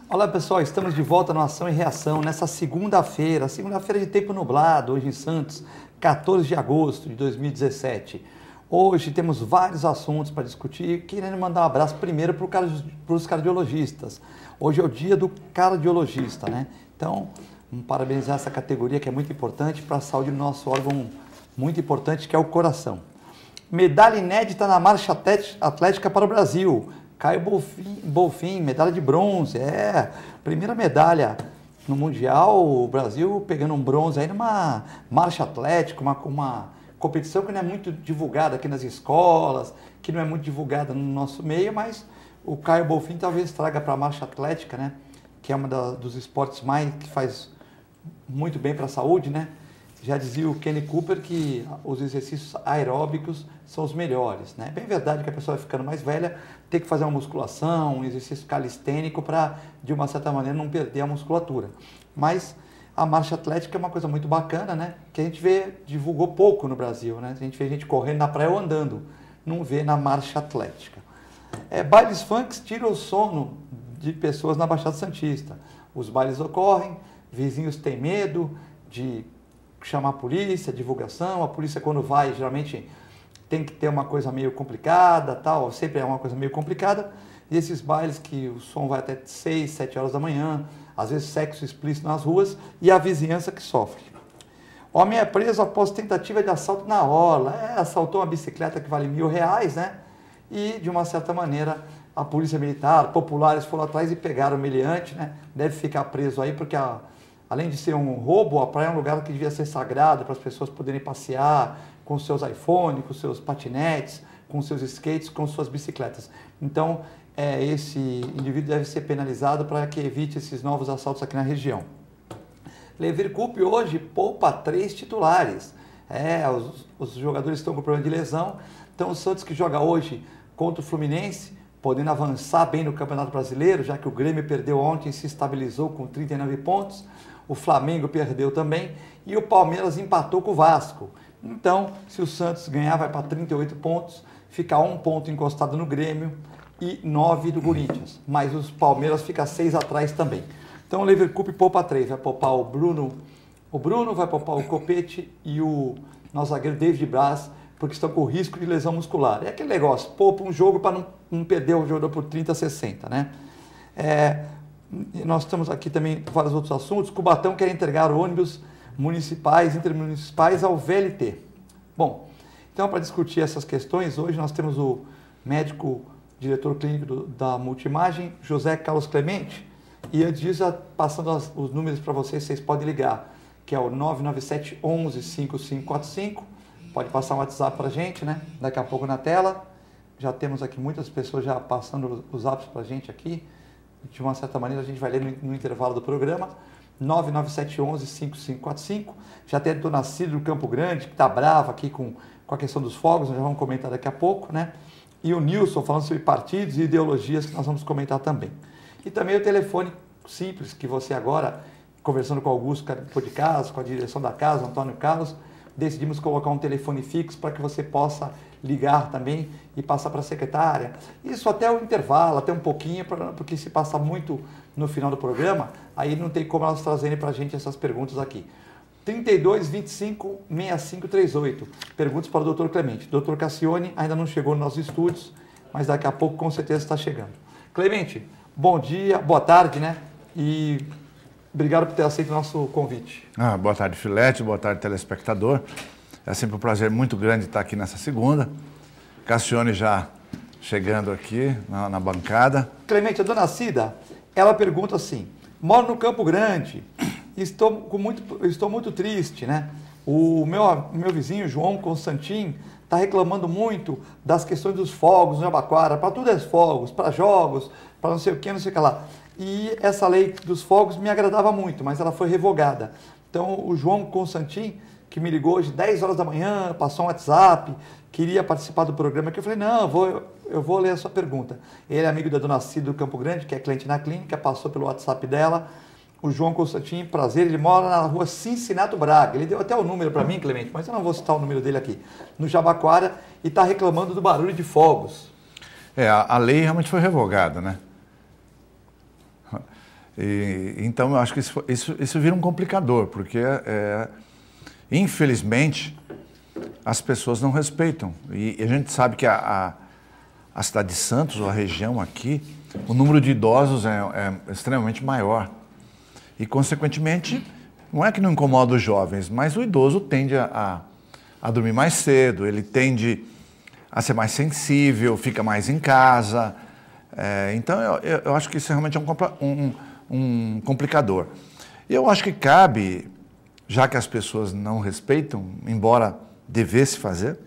Olá pessoal, estamos de volta no Ação e Reação nessa segunda-feira de tempo nublado, hoje em Santos, 14 de agosto de 2017. Hoje temos vários assuntos para discutir, querendo mandar um abraço primeiro para os cardiologistas. Hoje é o dia do cardiologista, né? Então, vamos parabenizar essa categoria que é muito importante para a saúde do nosso órgão muito importante, que é o coração. Medalha inédita na marcha atlética para o Brasil. Caio Bonfim, medalha de bronze, primeira medalha no Mundial, o Brasil pegando um bronze aí numa marcha atlética, uma competição que não é muito divulgada aqui nas escolas, que não é muito divulgada no nosso meio, mas o Caio Bonfim talvez traga para a marcha atlética, né, que é dos esportes que faz muito bem para a saúde, né? Já dizia o Kenny Cooper que os exercícios aeróbicos são os melhores, né? É bem verdade que a pessoa vai ficando mais velha, tem que fazer uma musculação, um exercício calistênico para, de uma certa maneira, não perder a musculatura. Mas a marcha atlética é uma coisa muito bacana, né? Que a gente divulgou pouco no Brasil, né? A gente vê gente correndo na praia ou andando, não vê na marcha atlética. Bailes funks tiram o sono de pessoas na Baixada Santista. Os bailes ocorrem, vizinhos têm medo de chamar a polícia, divulgação, a polícia quando vai, geralmente tem que ter uma coisa meio complicada, tal, sempre é uma coisa meio complicada, e esses bailes que o som vai até 6, 7 horas da manhã, às vezes sexo explícito nas ruas, e a vizinhança que sofre. Homem é preso após tentativa de assalto na orla, assaltou uma bicicleta que vale R$1.000, né, e de uma certa maneira a polícia militar, populares foram atrás e pegaram o meliante, né, deve ficar preso aí porque além de ser um roubo, a praia é um lugar que devia ser sagrado para as pessoas poderem passear com seus iPhones, com seus patinetes, com seus skates, com suas bicicletas. Então, esse indivíduo deve ser penalizado para que evite esses novos assaltos aqui na região. Lever Cup hoje poupa 3 titulares. Os jogadores estão com problema de lesão. Então, o Santos que joga hoje contra o Fluminense, podendo avançar bem no Campeonato Brasileiro, já que o Grêmio perdeu ontem e se estabilizou com 39 pontos. O Flamengo perdeu também e o Palmeiras empatou com o Vasco. Então, se o Santos ganhar, vai para 38 pontos, fica 1 ponto encostado no Grêmio e 9 do Corinthians. Mas os Palmeiras fica 6 atrás também. Então, o Lever Cup poupa 3, vai poupar o Bruno, vai poupar o Copete e o nosso zagueiro David Braz, porque estão com risco de lesão muscular. É aquele negócio, poupa um jogo para não perder o jogador por 30 a 60, né? Nós estamos aqui também com vários outros assuntos. Cubatão quer entregar ônibus municipais, intermunicipais ao VLT. Bom, então para discutir essas questões, hoje nós temos o médico, diretor clínico da Multimagem, José Carlos Clemente, e antes disso, passando os números para vocês podem ligar, que é o 997 11 5545, pode passar um WhatsApp para a gente, né? Daqui a pouco na tela, já temos aqui muitas pessoas já passando os apps para a gente aqui, de uma certa maneira a gente vai ler no intervalo do programa, 997 11 5545, já tem a dona Cida do Campo Grande, que está brava aqui com a questão dos fogos, nós já vamos comentar daqui a pouco, né? E o Nilson falando sobre partidos e ideologias, que nós vamos comentar também. E também o telefone simples, que você agora, conversando com o Augusto de casa, com a direção da casa, Antônio Carlos, decidimos colocar um telefone fixo para que você possa ligar também e passar para a secretária. Isso até o intervalo, até um pouquinho, porque se passa muito no final do programa, aí não tem como elas trazerem para a gente essas perguntas aqui. 32 25 65 38. Perguntas para o Dr. Clemente. Dr. Cassione ainda não chegou nos nossos estúdios, mas daqui a pouco com certeza está chegando. Clemente, bom dia, boa tarde, né? E obrigado por ter aceito o nosso convite. Boa tarde, Filete, boa tarde, telespectador. É sempre um prazer muito grande estar aqui nessa segunda. Cassione já chegando aqui na bancada. Clemente, a dona Cida, ela pergunta assim, moro no Campo Grande, estou muito triste, né? O meu vizinho, João Constantin, está reclamando muito das questões dos fogos no Jabaquara, para tudo é fogos, para jogos, para não sei o que, não sei o que lá. E essa lei dos fogos me agradava muito, mas ela foi revogada. Então, o João Constantin, que me ligou hoje 10 horas da manhã, passou um WhatsApp, queria participar do programa, que eu falei, não, eu vou ler a sua pergunta. Ele é amigo da dona Cida do Campo Grande, que é cliente na clínica, passou pelo WhatsApp dela. O João Constantin, prazer, ele mora na rua Cincinato Braga. Ele deu até o número para mim, Clemente, mas eu não vou citar o número dele aqui. No Jabaquara, e está reclamando do barulho de fogos. A lei realmente foi revogada, né? Então, eu acho que isso vira um complicador, porque, infelizmente, as pessoas não respeitam. E a gente sabe que a cidade de Santos, ou a região aqui, o número de idosos é extremamente maior. E, consequentemente, não é que não incomoda os jovens, mas o idoso tende a dormir mais cedo, ele tende a ser mais sensível, fica mais em casa. Então, eu acho que isso realmente é um complicador. E eu acho que cabe, já que as pessoas não respeitam, embora devesse fazer,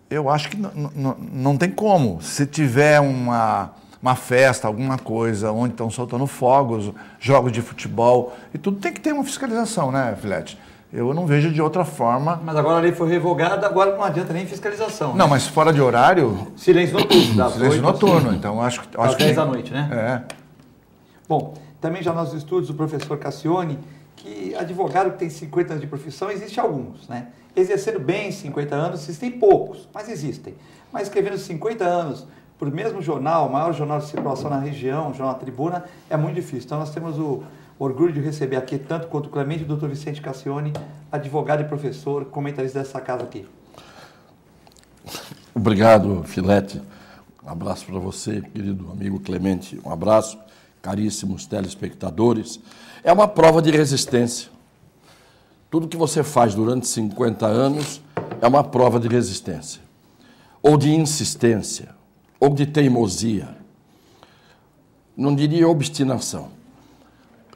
eu acho que não tem como. Se tiver uma festa, alguma coisa, onde estão soltando fogos, jogos de futebol, e tudo tem que ter uma fiscalização, né, Filete? Eu não vejo de outra forma. Mas agora a lei foi revogada, agora não adianta nem fiscalização. Não, né? Mas fora de horário... Silêncio noturno. Silêncio noturno, então acho que... Às 10 da noite, né? É. Bom, também já nos estudos, o professor Cassione, que advogado que tem 50 anos de profissão, existe alguns, né? Exercendo bem 50 anos, existem poucos, mas existem. Mas escrevendo 50 anos por mesmo jornal, o maior jornal de circulação na região, o Jornal Tribuna, é muito difícil. Então nós temos o orgulho de receber aqui, tanto quanto o Clemente, o Dr. Vicente Cassione, advogado e professor, comentarista dessa casa aqui. Obrigado, Filete. Um abraço para você, querido amigo Clemente. Um abraço, caríssimos telespectadores. É uma prova de resistência. Tudo que você faz durante 50 anos é uma prova de resistência, ou de insistência, ou de teimosia. Não diria obstinação.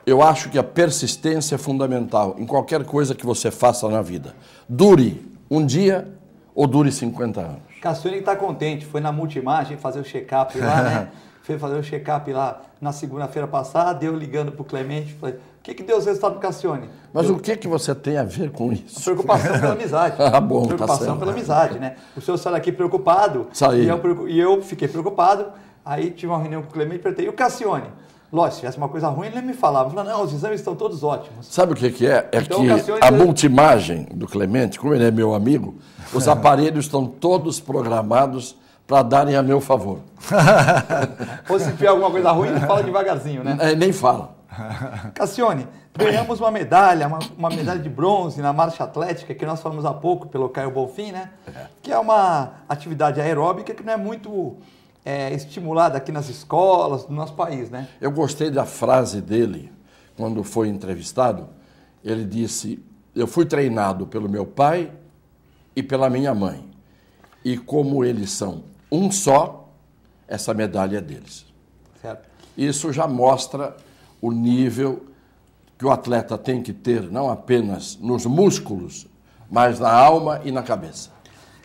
Eu acho que a persistência é fundamental em qualquer coisa que você faça na vida. Dure um dia ou dure 50 anos. Cassione está contente, foi na Multimagem fazer o check-up lá, né? Foi fazer o check-up lá na segunda-feira passada, eu ligando para o Clemente, falei, o que deu os resultados do Cassione? Mas o que você tem a ver com isso? Preocupação pela amizade. Bom, preocupação tá pela amizade, né? O senhor saiu daqui preocupado, e eu fiquei preocupado, aí tive uma reunião com o Clemente e perguntei, e o Cassione? Lógico, se tivesse uma coisa ruim, ele me falava. Falava, não, os exames estão todos ótimos. Sabe o que é? Então, que a Multimagem do Clemente, como ele é meu amigo, os aparelhos estão todos programados para darem a meu favor. Ou se tiver alguma coisa ruim, ele fala devagarzinho, né? Nem fala. Cassione, ganhamos uma medalha, uma medalha de bronze na marcha atlética, que nós falamos há pouco, pelo Caio Bonfim, né? Que é uma atividade aeróbica que não é muito... estimulada aqui nas escolas do nosso país, né? Eu gostei da frase dele, quando foi entrevistado. Ele disse, eu fui treinado pelo meu pai e pela minha mãe. E como eles são um só, essa medalha é deles. Certo. Isso já mostra o nível que o atleta tem que ter, não apenas nos músculos, mas na alma e na cabeça.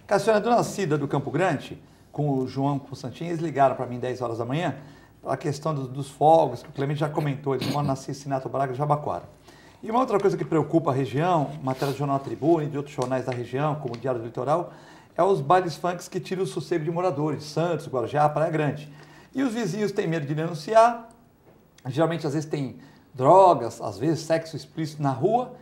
Cassione, a dona Cida do Campo Grande, com o João Constantino, eles ligaram para mim 10 horas da manhã, a questão dos fogos, que o Clemente já comentou, eles moram na Cincinato Braga, Jabaquara. E uma outra coisa que preocupa a região, matéria do Jornal Tribuna e de outros jornais da região, como o Diário do Litoral, é os bailes funks que tiram o sossego de moradores, Santos, Guarujá, Praia Grande. E os vizinhos têm medo de denunciar, geralmente às vezes tem drogas, às vezes sexo explícito na rua,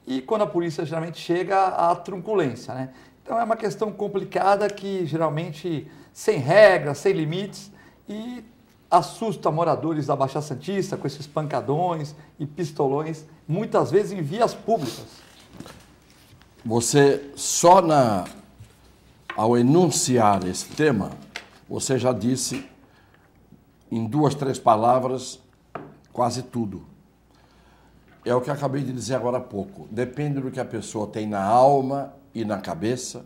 e quando a polícia geralmente chega, há truculência, né? Então é uma questão complicada que geralmente sem regras, sem limites e assusta moradores da Baixada Santista com esses pancadões e pistolões, muitas vezes em vias públicas. Você ao enunciar esse tema, você já disse em 2, 3 palavras quase tudo. É o que eu acabei de dizer agora há pouco. Depende do que a pessoa tem na alma e na cabeça,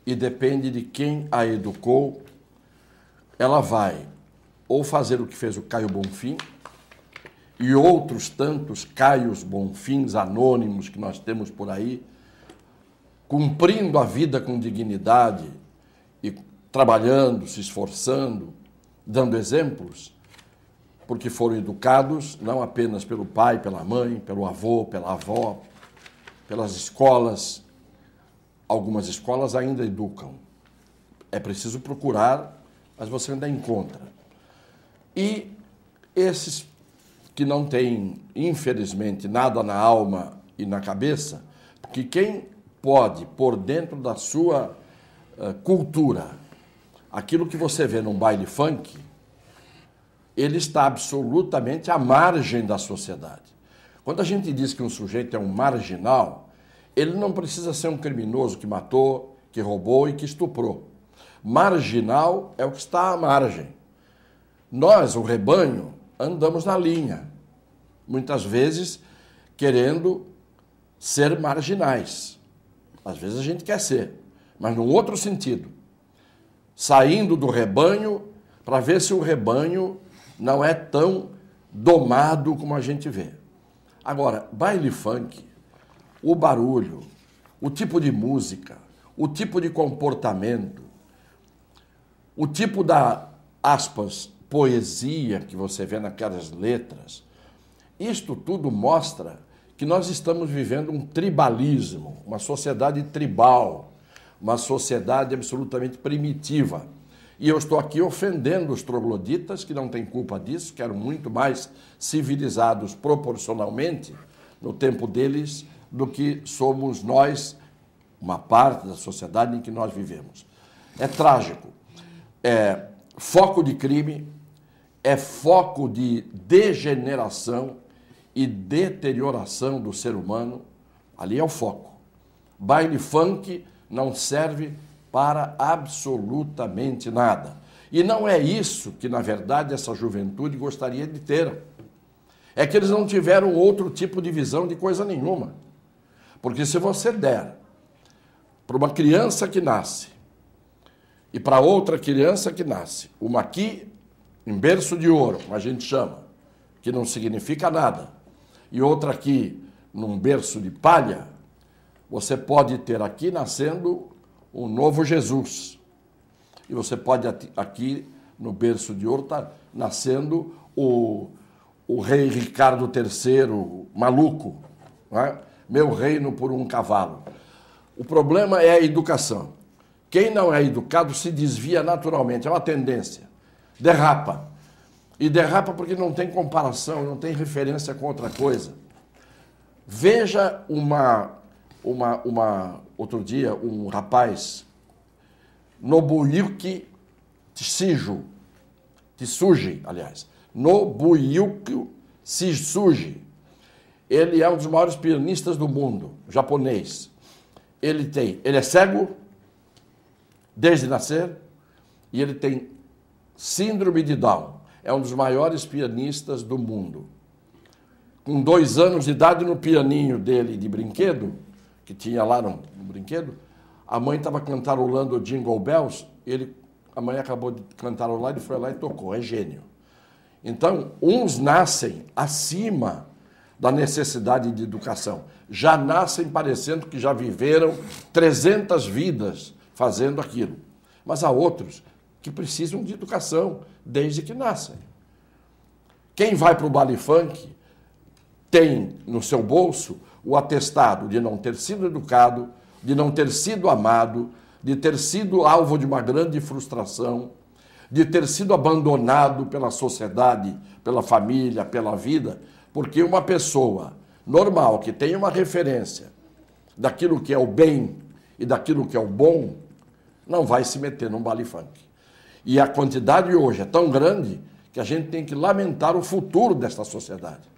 e depende de quem a educou, ela vai ou fazer o que fez o Caio Bonfim e outros tantos Caios Bonfins anônimos que nós temos por aí, cumprindo a vida com dignidade e trabalhando, se esforçando, dando exemplos, porque foram educados não apenas pelo pai, pela mãe, pelo avô, pela avó, pelas escolas. Algumas escolas ainda educam. É preciso procurar, mas você ainda encontra. E esses que não têm, infelizmente, nada na alma e na cabeça, porque quem pode pôr dentro da sua cultura aquilo que você vê num baile funk, ele está absolutamente à margem da sociedade. Quando a gente diz que um sujeito é um marginal, ele não precisa ser um criminoso que matou, que roubou e que estuprou. Marginal é o que está à margem. Nós, o rebanho, andamos na linha, muitas vezes querendo ser marginais. Às vezes a gente quer ser, mas num outro sentido. Saindo do rebanho para ver se o rebanho não é tão domado como a gente vê. Agora, baile funk, o barulho, o tipo de música, o tipo de comportamento, o tipo da, aspas, poesia que você vê naquelas letras, isto tudo mostra que nós estamos vivendo um tribalismo, uma sociedade tribal, uma sociedade absolutamente primitiva. E eu estou aqui ofendendo os trogloditas, que não têm culpa disso, que eram muito mais civilizados proporcionalmente no tempo deles do que somos nós, uma parte da sociedade em que nós vivemos. É trágico. É foco de crime, é foco de degeneração e deterioração do ser humano. Ali é o foco. Baile funk não serve para absolutamente nada. E não é isso que, na verdade, essa juventude gostaria de ter. É que eles não tiveram outro tipo de visão de coisa nenhuma. Porque se você der para uma criança que nasce e para outra criança que nasce, uma aqui em berço de ouro, como a gente chama, que não significa nada, e outra aqui num berço de palha, você pode ter aqui nascendo um novo Jesus. E você pode aqui no berço de ouro estar nascendo o rei Ricardo III, maluco, não é? Meu reino por um cavalo. O problema é a educação. Quem não é educado se desvia naturalmente, é uma tendência. Derrapa. E derrapa porque não tem comparação, não tem referência com outra coisa. Veja outro dia, um rapaz, Nobuyuki Tsuji, aliás. Nobuyuki Tsuji. Ele é um dos maiores pianistas do mundo, japonês. Ele é cego desde nascer e ele tem síndrome de Down. É um dos maiores pianistas do mundo. Com 2 anos de idade, no pianinho dele de brinquedo, que tinha lá no brinquedo, a mãe estava cantarolando Jingle Bells, a mãe acabou de cantarolar, ele foi lá e tocou, é gênio. Então, uns nascem acima da necessidade de educação, já nascem parecendo que já viveram 300 vidas fazendo aquilo. Mas há outros que precisam de educação desde que nascem. Quem vai para o baile funk tem no seu bolso o atestado de não ter sido educado, de não ter sido amado, de ter sido alvo de uma grande frustração, de ter sido abandonado pela sociedade, pela família, pela vida, porque uma pessoa normal, que tem uma referência daquilo que é o bem e daquilo que é o bom, não vai se meter num baile funk. E a quantidade hoje é tão grande que a gente tem que lamentar o futuro desta sociedade.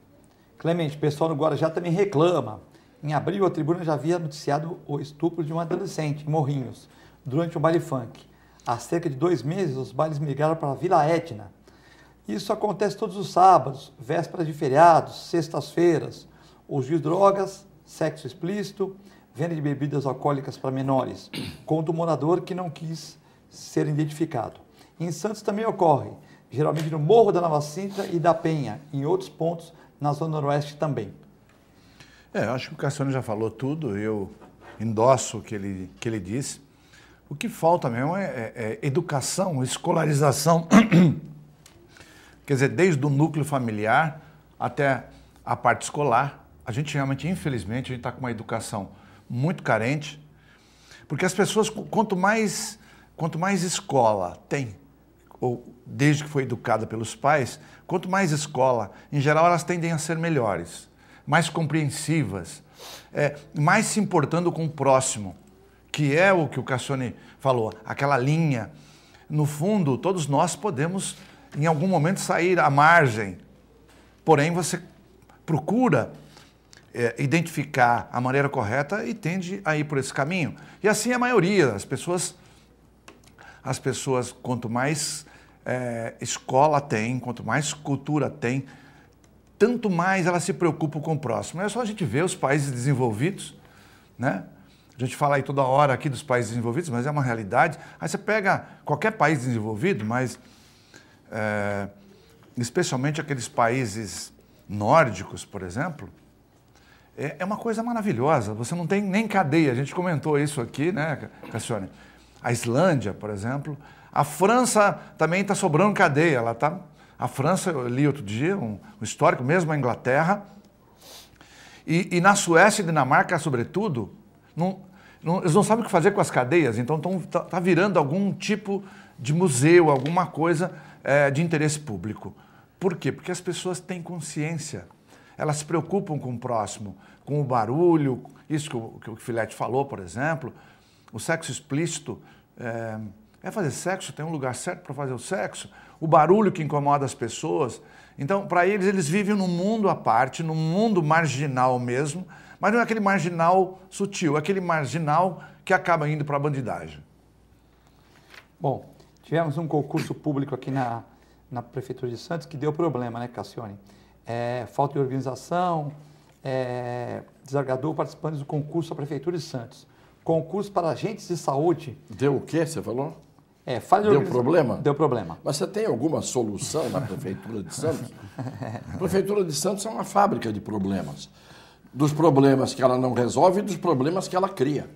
Clemente, o pessoal no Guarujá também reclama. Em abril, a tribuna já havia noticiado o estupro de uma adolescente em Morrinhos, durante um baile funk. Há cerca de 2 meses, os bailes migraram para a Vila Etna. Isso acontece todos os sábados, vésperas de feriados, sextas-feiras. Uso de drogas, sexo explícito, venda de bebidas alcoólicas para menores, conta o morador que não quis ser identificado. Em Santos também ocorre, geralmente no Morro da Nova Sintra e da Penha, em outros pontos na Zona Noroeste também. Eu acho que o Cassiano já falou tudo, eu endosso o que ele disse. O que falta mesmo é educação, escolarização, quer dizer, desde o núcleo familiar até a parte escolar. A gente realmente, infelizmente, a gente está com uma educação muito carente, porque as pessoas, quanto mais escola tem, ou desde que foi educada pelos pais, quanto mais escola, em geral, elas tendem a ser melhores, mais compreensivas, mais se importando com o próximo, que é o que o Cassiano falou, aquela linha. No fundo, todos nós podemos em algum momento, sair à margem. Porém, você procura identificar a maneira correta e tende a ir por esse caminho. E assim a maioria, as pessoas quanto mais escola tem, quanto mais cultura tem, tanto mais elas se preocupam com o próximo. É só a gente ver os países desenvolvidos, né? A gente fala aí toda hora aqui dos países desenvolvidos, mas é uma realidade. Aí você pega qualquer país desenvolvido, mas especialmente aqueles países nórdicos, por exemplo, é uma coisa maravilhosa. Você não tem nem cadeia. A gente comentou isso aqui, né, Cassione? A Islândia, por exemplo. A França também está sobrando cadeia. A França, eu li outro dia, um histórico, mesmo a Inglaterra. E na Suécia e Dinamarca, sobretudo, eles não sabem o que fazer com as cadeias, então está virando algum tipo de museu, alguma coisa de interesse público. Por quê? Porque as pessoas têm consciência. Elas se preocupam com o próximo, com o barulho, isso que o Filete falou, por exemplo. O sexo explícito fazer sexo, tem um lugar certo para fazer o sexo. O barulho que incomoda as pessoas. Então, para eles vivem num mundo à parte, num mundo marginal mesmo, mas não é aquele marginal sutil, é aquele marginal que acaba indo para a bandidagem. Bom, tivemos um concurso público aqui na Prefeitura de Santos que deu problema, né, Cassione? Falta de organização, desagradouro participantes do concurso da Prefeitura de Santos. Concurso para agentes de saúde. Deu o quê, você falou? Deu problema? Deu problema. Mas você tem alguma solução na Prefeitura de Santos? A Prefeitura de Santos é uma fábrica de problemas. Dos problemas que ela não resolve e dos problemas que ela cria.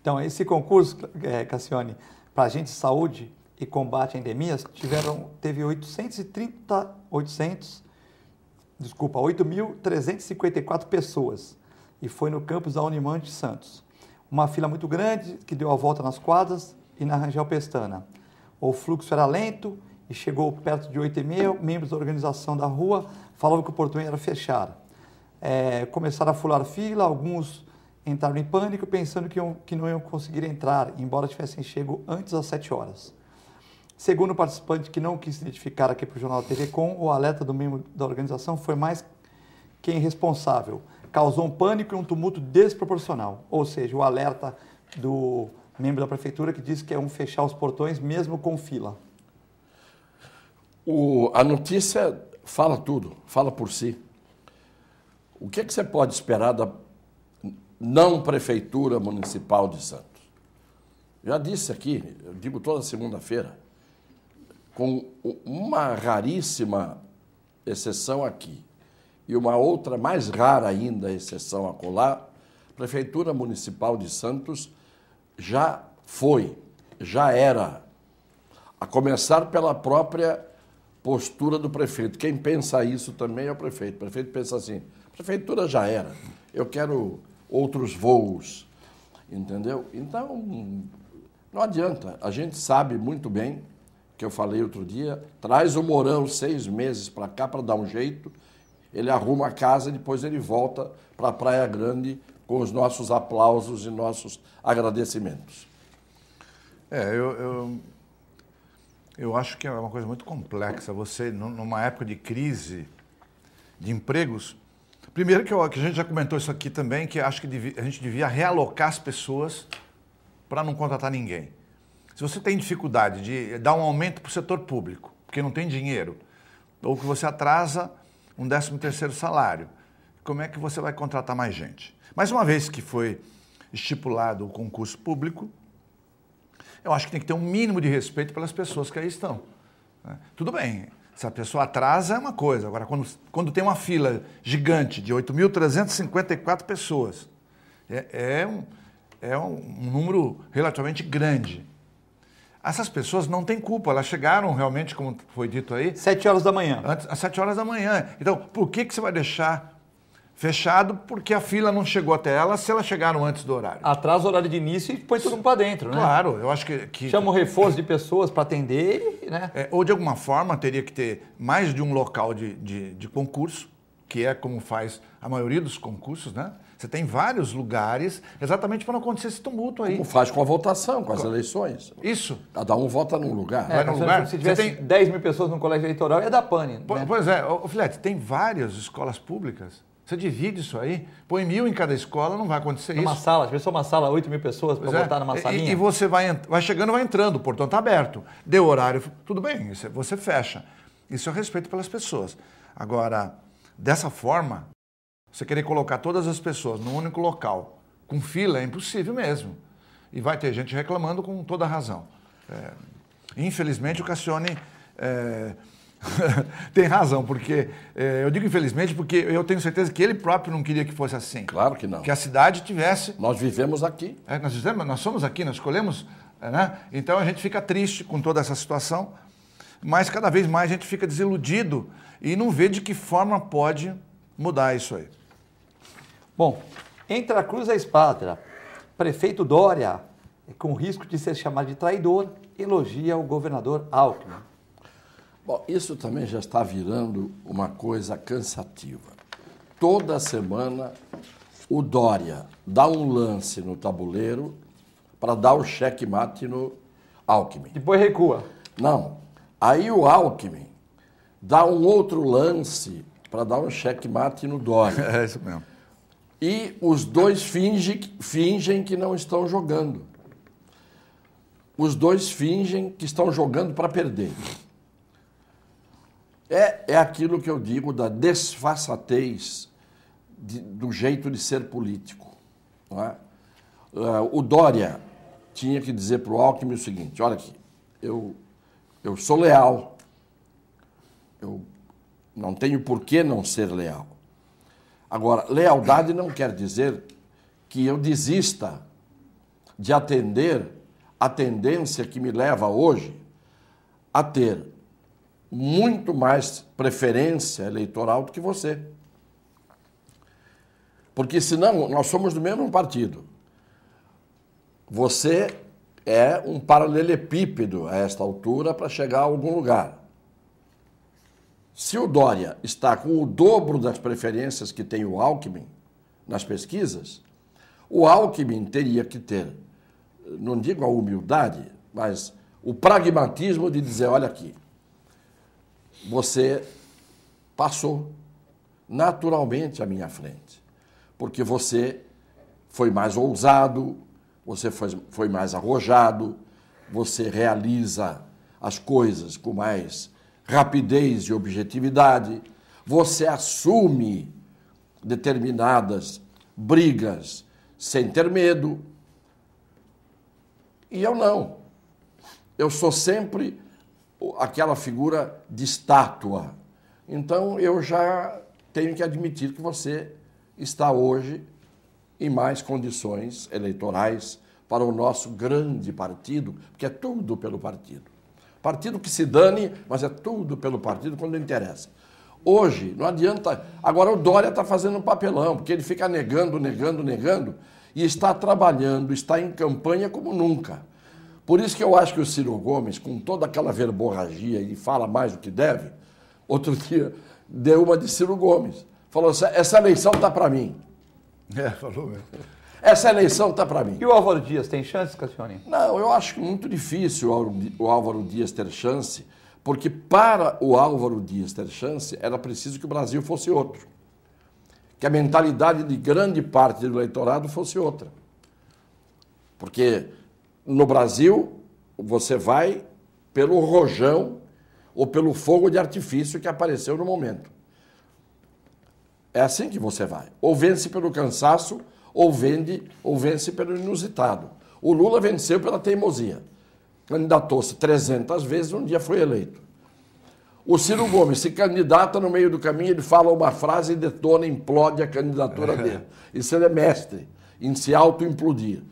Então, esse concurso, Cassione, para agentes de saúde e combate a endemias, teve 8.354 pessoas. E foi no campus da Unimã de Santos. Uma fila muito grande que deu a volta nas quadras e na Rangel Pestana. O fluxo era lento e chegou perto de 8h30. Membros da organização da rua falavam que o portão era fechado. Começaram a furar fila, alguns entraram em pânico pensando que não iam conseguir entrar, embora tivessem chego antes das 7 horas. Segundo o participante que não quis se identificar aqui para o Jornal TV Com, o alerta do membro da organização foi mais que irresponsável. Causou um pânico e um tumulto desproporcional. Ou seja, o alerta do membro da prefeitura que disse que iam fechar os portões mesmo com fila. A notícia fala tudo, fala por si. O que você pode esperar da não Prefeitura Municipal de Santos? Já disse aqui, eu digo toda segunda-feira, com uma raríssima exceção aqui e uma outra mais rara ainda exceção acolá, a Prefeitura Municipal de Santos já era, a começar pela própria postura do prefeito. Quem pensa isso também é o prefeito. O prefeito pensa assim, a prefeitura já era, eu quero outros voos, entendeu? Então, não adianta, a gente sabe muito bem, que eu falei outro dia, traz o Mourão 6 meses para cá para dar um jeito, ele arruma a casa e depois ele volta para a Praia Grande com os nossos aplausos e nossos agradecimentos. Eu acho que é uma coisa muito complexa. Você, numa época de crise de empregos, primeiro que a gente já comentou isso aqui também, que acho que a gente devia realocar as pessoas para não contratar ninguém. Se você tem dificuldade de dar um aumento para o setor público, porque não tem dinheiro, ou que você atrasa um 13º salário, como é que você vai contratar mais gente? Mas uma vez que foi estipulado o concurso público, eu acho que tem que ter um mínimo de respeito pelas pessoas que aí estão. Tudo bem, se a pessoa atrasa é uma coisa, agora quando tem uma fila gigante de 8.354 pessoas, é um número relativamente grande. Essas pessoas não têm culpa, elas chegaram realmente, como foi dito aí... 7 horas da manhã. Às 7 horas da manhã. Então, por que você vai deixar fechado? Porque a fila não chegou até elas se elas chegaram antes do horário. Atrasa o horário de início e põe todo mundo para dentro, né? Claro, eu acho que... Chama um reforço de pessoas para atender, né? Ou de alguma forma teria que ter mais de um local de concurso, que é como faz a maioria dos concursos, né? Você tem vários lugares exatamente para não acontecer esse tumulto aí. Como faz com a votação, com as eleições. Isso. Cada um vota num lugar. Vai num lugar. Se tivesse 10 mil pessoas no colégio eleitoral, ia dar pane. Né? Pois é, Filete, tem várias escolas públicas. Você divide isso aí, põe 1.000 em cada escola, não vai acontecer Numa isso. sala, pensou uma sala, 8 mil pessoas para votar numa salinha. E você vai chegando, vai entrando, o portão está aberto. Deu horário, tudo bem, você fecha. Isso é respeito pelas pessoas. Agora, dessa forma, você querer colocar todas as pessoas num único local, com fila, é impossível mesmo. E vai ter gente reclamando com toda a razão. Infelizmente, o Cassione tem razão, porque eu digo infelizmente porque eu tenho certeza que ele próprio não queria que fosse assim. Claro que não. Que a cidade tivesse... Nós vivemos aqui. Nós somos aqui, nós escolhemos, né? Então a gente fica triste com toda essa situação, mas cada vez mais a gente fica desiludido e não vê de que forma pode mudar isso aí. Bom, entre a cruz e a espada, prefeito Dória, com risco de ser chamado de traidor, elogia o governador Alckmin. Bom, isso também já está virando uma coisa cansativa. Toda semana o Dória dá um lance no tabuleiro para dar o checkmate no Alckmin. Depois recua. Não. Aí o Alckmin dá um outro lance para dar um checkmate no Dória. É isso mesmo. E os dois fingem que não estão jogando. Os dois fingem que estão jogando para perder. É aquilo que eu digo da desfaçatez do jeito de ser político. Não é? O Dória tinha que dizer para o Alckmin o seguinte, olha aqui, eu sou leal, eu não tenho por que não ser leal. Agora, lealdade não quer dizer que eu desista de atender a tendência que me leva hoje a ter muito mais preferência eleitoral do que você. Porque senão nós somos do mesmo partido. Você é um paralelepípedo a esta altura para chegar a algum lugar. Se o Dória está com o dobro das preferências que tem o Alckmin nas pesquisas, o Alckmin teria que ter, não digo a humildade, mas o pragmatismo de dizer, olha aqui, você passou naturalmente à minha frente, porque você foi mais ousado, você foi mais arrojado, você realiza as coisas com mais rapidez e objetividade, você assume determinadas brigas sem ter medo. E eu não. Eu sou sempre aquela figura de estátua. Então eu já tenho que admitir que você está hoje em mais condições eleitorais para o nosso grande partido, porque é tudo pelo partido. Partido que se dane, mas é tudo pelo partido quando interessa. Hoje, não adianta... Agora o Dória está fazendo um papelão, porque ele fica negando, e está trabalhando, está em campanha como nunca. Por isso que eu acho que o Ciro Gomes, com toda aquela verborragia, ele fala mais do que deve, outro dia deu uma de Ciro Gomes. Falou, essa eleição está para mim. Falou mesmo. Essa eleição está para mim. E o Álvaro Dias tem chance, Cassione? Não, eu acho muito difícil o Álvaro Dias ter chance, porque para o Álvaro Dias ter chance, era preciso que o Brasil fosse outro. Que a mentalidade de grande parte do eleitorado fosse outra. Porque no Brasil, você vai pelo rojão ou pelo fogo de artifício que apareceu no momento. É assim que você vai. Ou vence pelo cansaço, ou vence pelo inusitado. O Lula venceu pela teimosia. Candidatou-se 300 vezes, um dia foi eleito. O Ciro Gomes se candidata no meio do caminho, ele fala uma frase e detona, implode a candidatura dele. Isso ele é mestre, em se auto-implodir.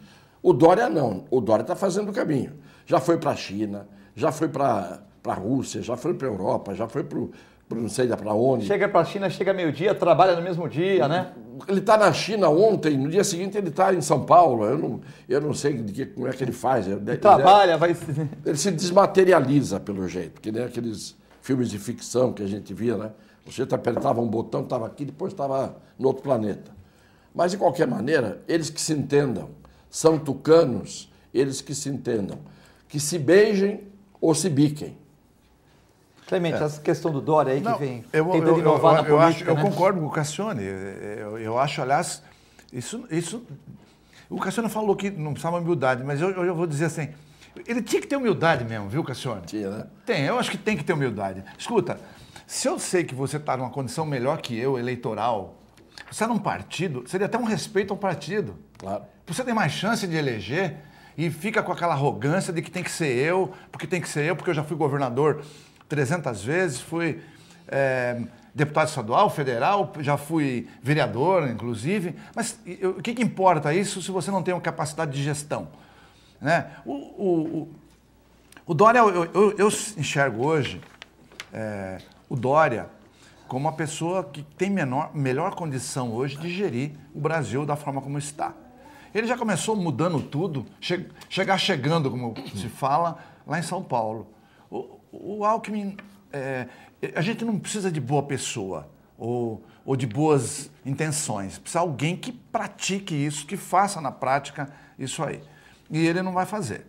O Dória não. O Dória está fazendo o caminho. Já foi para a China, já foi para a Rússia, já foi para a Europa, já foi para não sei para onde. Chega para a China, chega meio-dia, trabalha no mesmo dia, né? Ele está na China ontem, no dia seguinte ele está em São Paulo. Eu não sei como é que ele faz. Trabalha, vai... Ele se desmaterializa, pelo jeito, que nem aqueles filmes de ficção que a gente via, né? Você apertava um botão, estava aqui, depois estava no outro planeta. Mas, de qualquer maneira, eles que se entendam, são tucanos, eles que se entendam, que se beijem ou se biquem. Clemente, essa questão do Dória aí que vem tentando inovar na política, eu né? concordo com o Cassione. Eu acho, aliás, isso... O Cassione falou que não precisava humildade, mas eu vou dizer assim, ele tinha que ter humildade mesmo, viu, Cassione? Tinha, né? Tem, eu acho que tem que ter humildade. Escuta, se eu sei que você está numa condição melhor que eu, eleitoral, você está num partido, seria até um respeito ao partido. Claro. Você tem mais chance de eleger e fica com aquela arrogância de que tem que ser eu, porque eu já fui governador 300 vezes, fui deputado estadual, federal, já fui vereador, inclusive. Mas o que importa isso se você não tem uma capacidade de gestão? Né? O Dória, eu enxergo hoje o Dória como uma pessoa que tem melhor condição hoje de gerir o Brasil da forma como está. Ele já começou mudando tudo, chegando, como se fala, lá em São Paulo. O Alckmin, a gente não precisa de boa pessoa ou de boas intenções. Precisa de alguém que pratique isso, que faça na prática isso aí. E ele não vai fazer.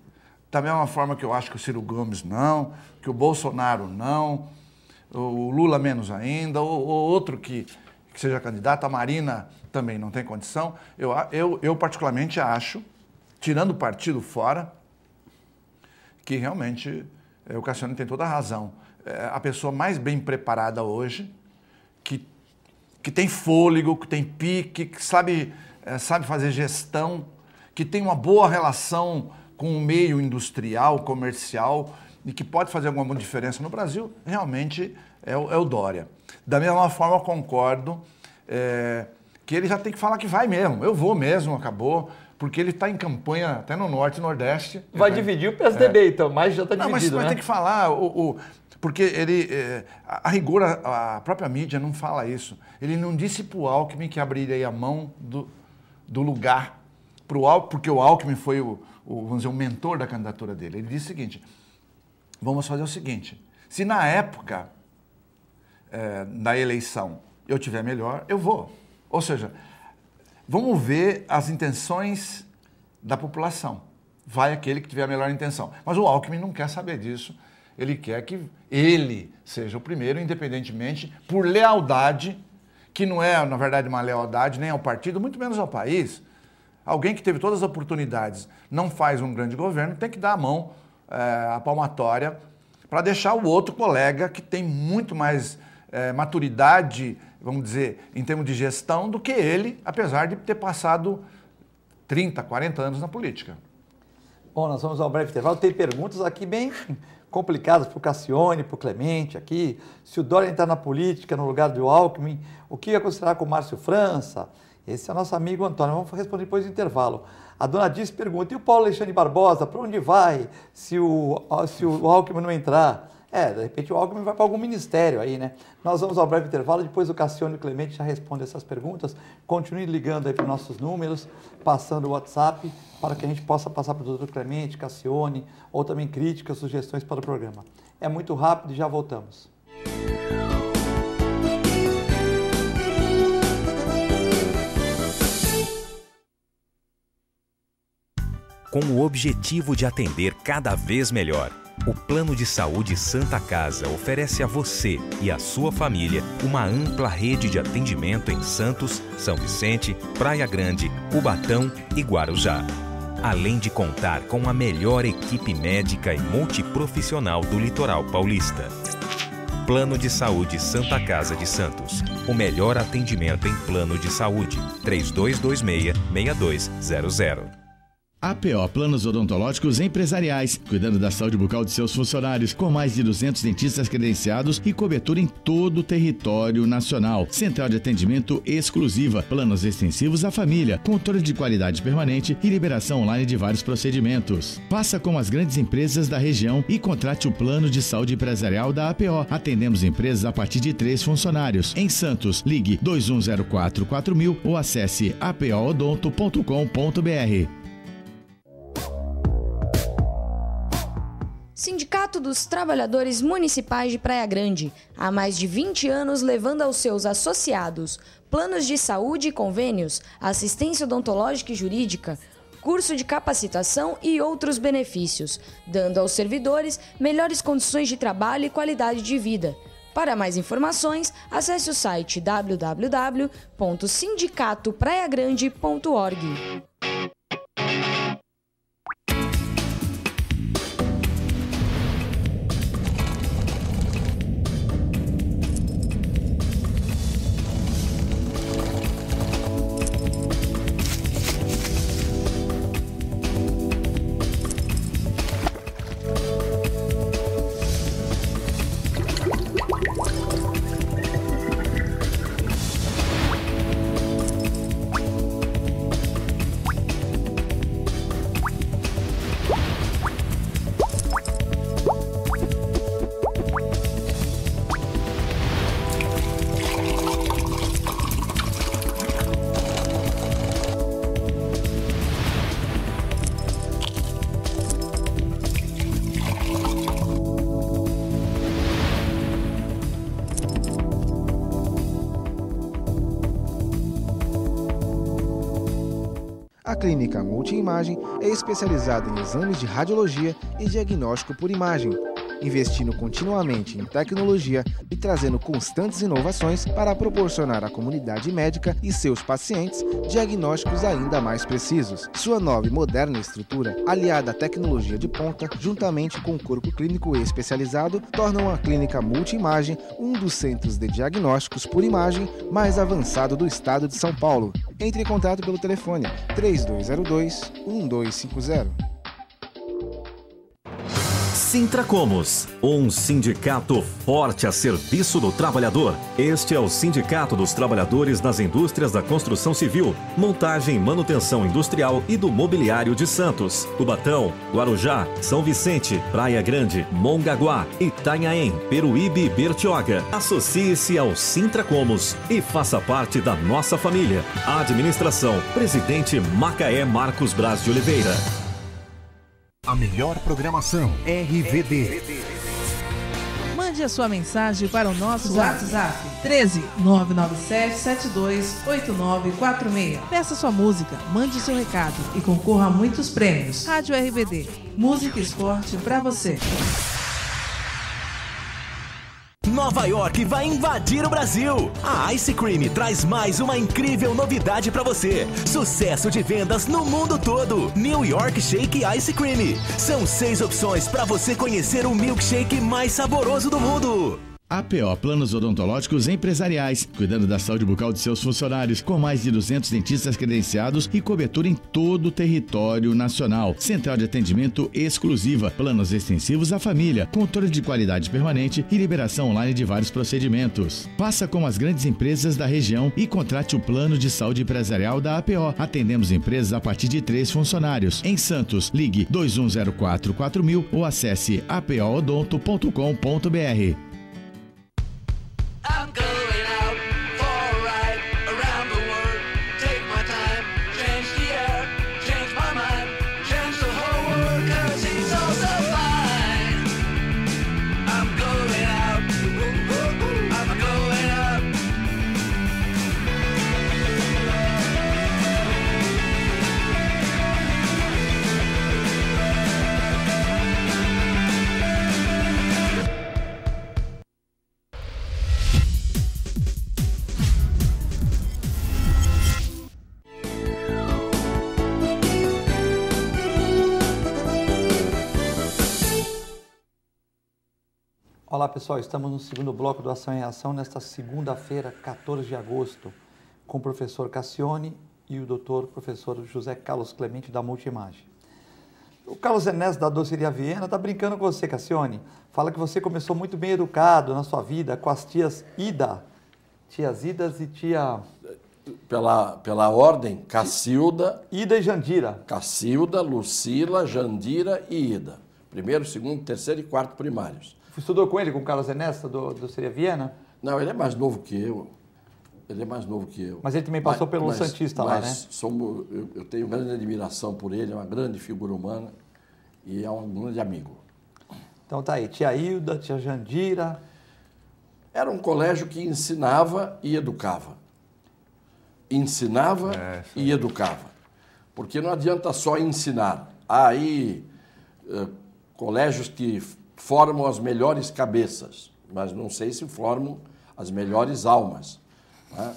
Da mesma forma que eu acho que o Ciro Gomes não, que o Bolsonaro não, o Lula menos ainda, ou outro que seja candidato, a Marina também não tem condição. Eu particularmente acho, tirando o partido fora, que realmente o Cassiano tem toda a razão. A pessoa mais bem preparada hoje, que tem fôlego, que tem pique, que sabe fazer gestão, que tem uma boa relação com o meio industrial, comercial, e que pode fazer alguma diferença no Brasil, realmente é o Dória. Da mesma forma, eu concordo que ele já tem que falar que vai mesmo. Eu vou mesmo, acabou, porque ele está em campanha até no Norte e Nordeste. Vai dividir o PSDB, então, mas já está dividido, mas né? Tem que falar, porque ele, a rigor, a própria mídia não fala isso. Ele não disse para o Alckmin que abriria a mão do lugar, porque o Alckmin foi vamos dizer, o mentor da candidatura dele. Ele disse o seguinte: vamos fazer o seguinte, se na época da eleição eu tiver melhor, eu vou. Ou seja, vamos ver as intenções da população. Vai aquele que tiver a melhor intenção. Mas o Alckmin não quer saber disso. Ele quer que ele seja o primeiro, independentemente, por lealdade, que não é, na verdade, uma lealdade nem ao partido, muito menos ao país. Alguém que teve todas as oportunidades, não faz um grande governo, tem que dar a mão, a palmatória, para deixar o outro colega que tem muito mais maturidade, vamos dizer, em termos de gestão, do que ele, apesar de ter passado 30, 40 anos na política. Bom, nós vamos ao breve intervalo. Tem perguntas aqui bem complicadas para o Cassione, para o Clemente aqui. Se o Dória entrar na política no lugar do Alckmin, o que ia acontecer com o Márcio França? Esse é o nosso amigo Antônio. Vamos responder depois do intervalo. A dona Diz pergunta: e o Paulo Alexandre Barbosa, para onde vai se o Alckmin não entrar? De repente o Alckmin vai para algum ministério aí, né? Nós vamos ao breve intervalo, depois o Cassione e o Clemente já respondem essas perguntas. Continue ligando aí para os nossos números, passando o WhatsApp, para que a gente possa passar para o doutor Clemente, Cassione, ou também críticas, sugestões para o programa. É muito rápido e já voltamos. Com o objetivo de atender cada vez melhor, o Plano de Saúde Santa Casa oferece a você e a sua família uma ampla rede de atendimento em Santos, São Vicente, Praia Grande, Cubatão e Guarujá. Além de contar com a melhor equipe médica e multiprofissional do litoral paulista. Plano de Saúde Santa Casa de Santos. O melhor atendimento em plano de saúde. 3226-6200. APO Planos Odontológicos Empresariais, cuidando da saúde bucal de seus funcionários, com mais de 200 dentistas credenciados e cobertura em todo o território nacional. Central de atendimento exclusiva, planos extensivos à família, controle de qualidade permanente e liberação online de vários procedimentos. Faça como as grandes empresas da região e contrate o plano de saúde empresarial da APO. Atendemos empresas a partir de 3 funcionários. Em Santos, ligue 2104-4000 ou acesse apoodonto.com.br. Sindicato dos Trabalhadores Municipais de Praia Grande, há mais de 20 anos levando aos seus associados planos de saúde e convênios, assistência odontológica e jurídica, curso de capacitação e outros benefícios, dando aos servidores melhores condições de trabalho e qualidade de vida. Para mais informações, acesse o site www.sindicatopraiagrande.org. A Clínica Multiimagem é especializada em exames de radiologia e diagnóstico por imagem, investindo continuamente em tecnologia e trazendo constantes inovações para proporcionar à comunidade médica e seus pacientes diagnósticos ainda mais precisos. Sua nova e moderna estrutura, aliada à tecnologia de ponta, juntamente com o corpo clínico especializado, tornam a Clínica Multiimagem um dos centros de diagnósticos por imagem mais avançado do estado de São Paulo. Entre em contato pelo telefone 3202-1250. Sintracomos, um sindicato forte a serviço do trabalhador. Este é o Sindicato dos Trabalhadores nas Indústrias da Construção Civil, Montagem e Manutenção Industrial e do Mobiliário de Santos, Cubatão, Guarujá, São Vicente, Praia Grande, Mongaguá, Itanhaém, Peruíbe e Bertioga. Associe-se ao Sintracomos e faça parte da nossa família. Administração, Presidente Macaé Marcos Braz de Oliveira. A melhor programação RVD. Mande a sua mensagem para o nosso WhatsApp 13 997 72 8946. Peça sua música, mande seu recado e concorra a muitos prêmios. Rádio RVD, música e esporte para você. Nova York vai invadir o Brasil. A Ice Cream traz mais uma incrível novidade para você. Sucesso de vendas no mundo todo. New York Shake Ice Cream. São 6 opções para você conhecer o milkshake mais saboroso do mundo. APO Planos Odontológicos Empresariais, cuidando da saúde bucal de seus funcionários, com mais de 200 dentistas credenciados e cobertura em todo o território nacional. Central de atendimento exclusiva, planos extensivos à família, controle de qualidade permanente e liberação online de vários procedimentos. Faça como as grandes empresas da região e contrate o plano de saúde empresarial da APO. Atendemos empresas a partir de 3 funcionários. Em Santos, ligue 2104-4000 ou acesse apoodonto.com.br. I'm going out for a ride around the world. Take my time, change the air, change my mind, change the whole world, 'cause it's all so fine. I'm going out, I'm going out. Olá pessoal, estamos no segundo bloco do Ação e Reação nesta segunda-feira, 14 de agosto, com o professor Cassione e o doutor professor José Carlos Clemente da Multiimagem. O Carlos Ernesto da Doceria Viena está brincando com você, Cassione. Fala que você começou muito bem educado na sua vida com as tias Ida, tias Idas e tia... Pela ordem, Cacilda... Ida e Jandira. Cacilda, Lucila, Jandira e Ida. Primeiro, segundo, terceiro e quarto primários. Estudou com ele, com o Carlos Ernesto, do Doceria Viena? Não, ele é mais novo que eu. Mas ele também passou pelo Santista lá, né? Eu tenho grande admiração por ele, é uma grande figura humana e é um grande amigo. Então tá aí, tia Hilda, tia Jandira. Era um colégio que ensinava e educava. Ensinava e educava. Porque não adianta só ensinar. Há aí colégios que formam as melhores cabeças, mas não sei se formam as melhores almas. Né?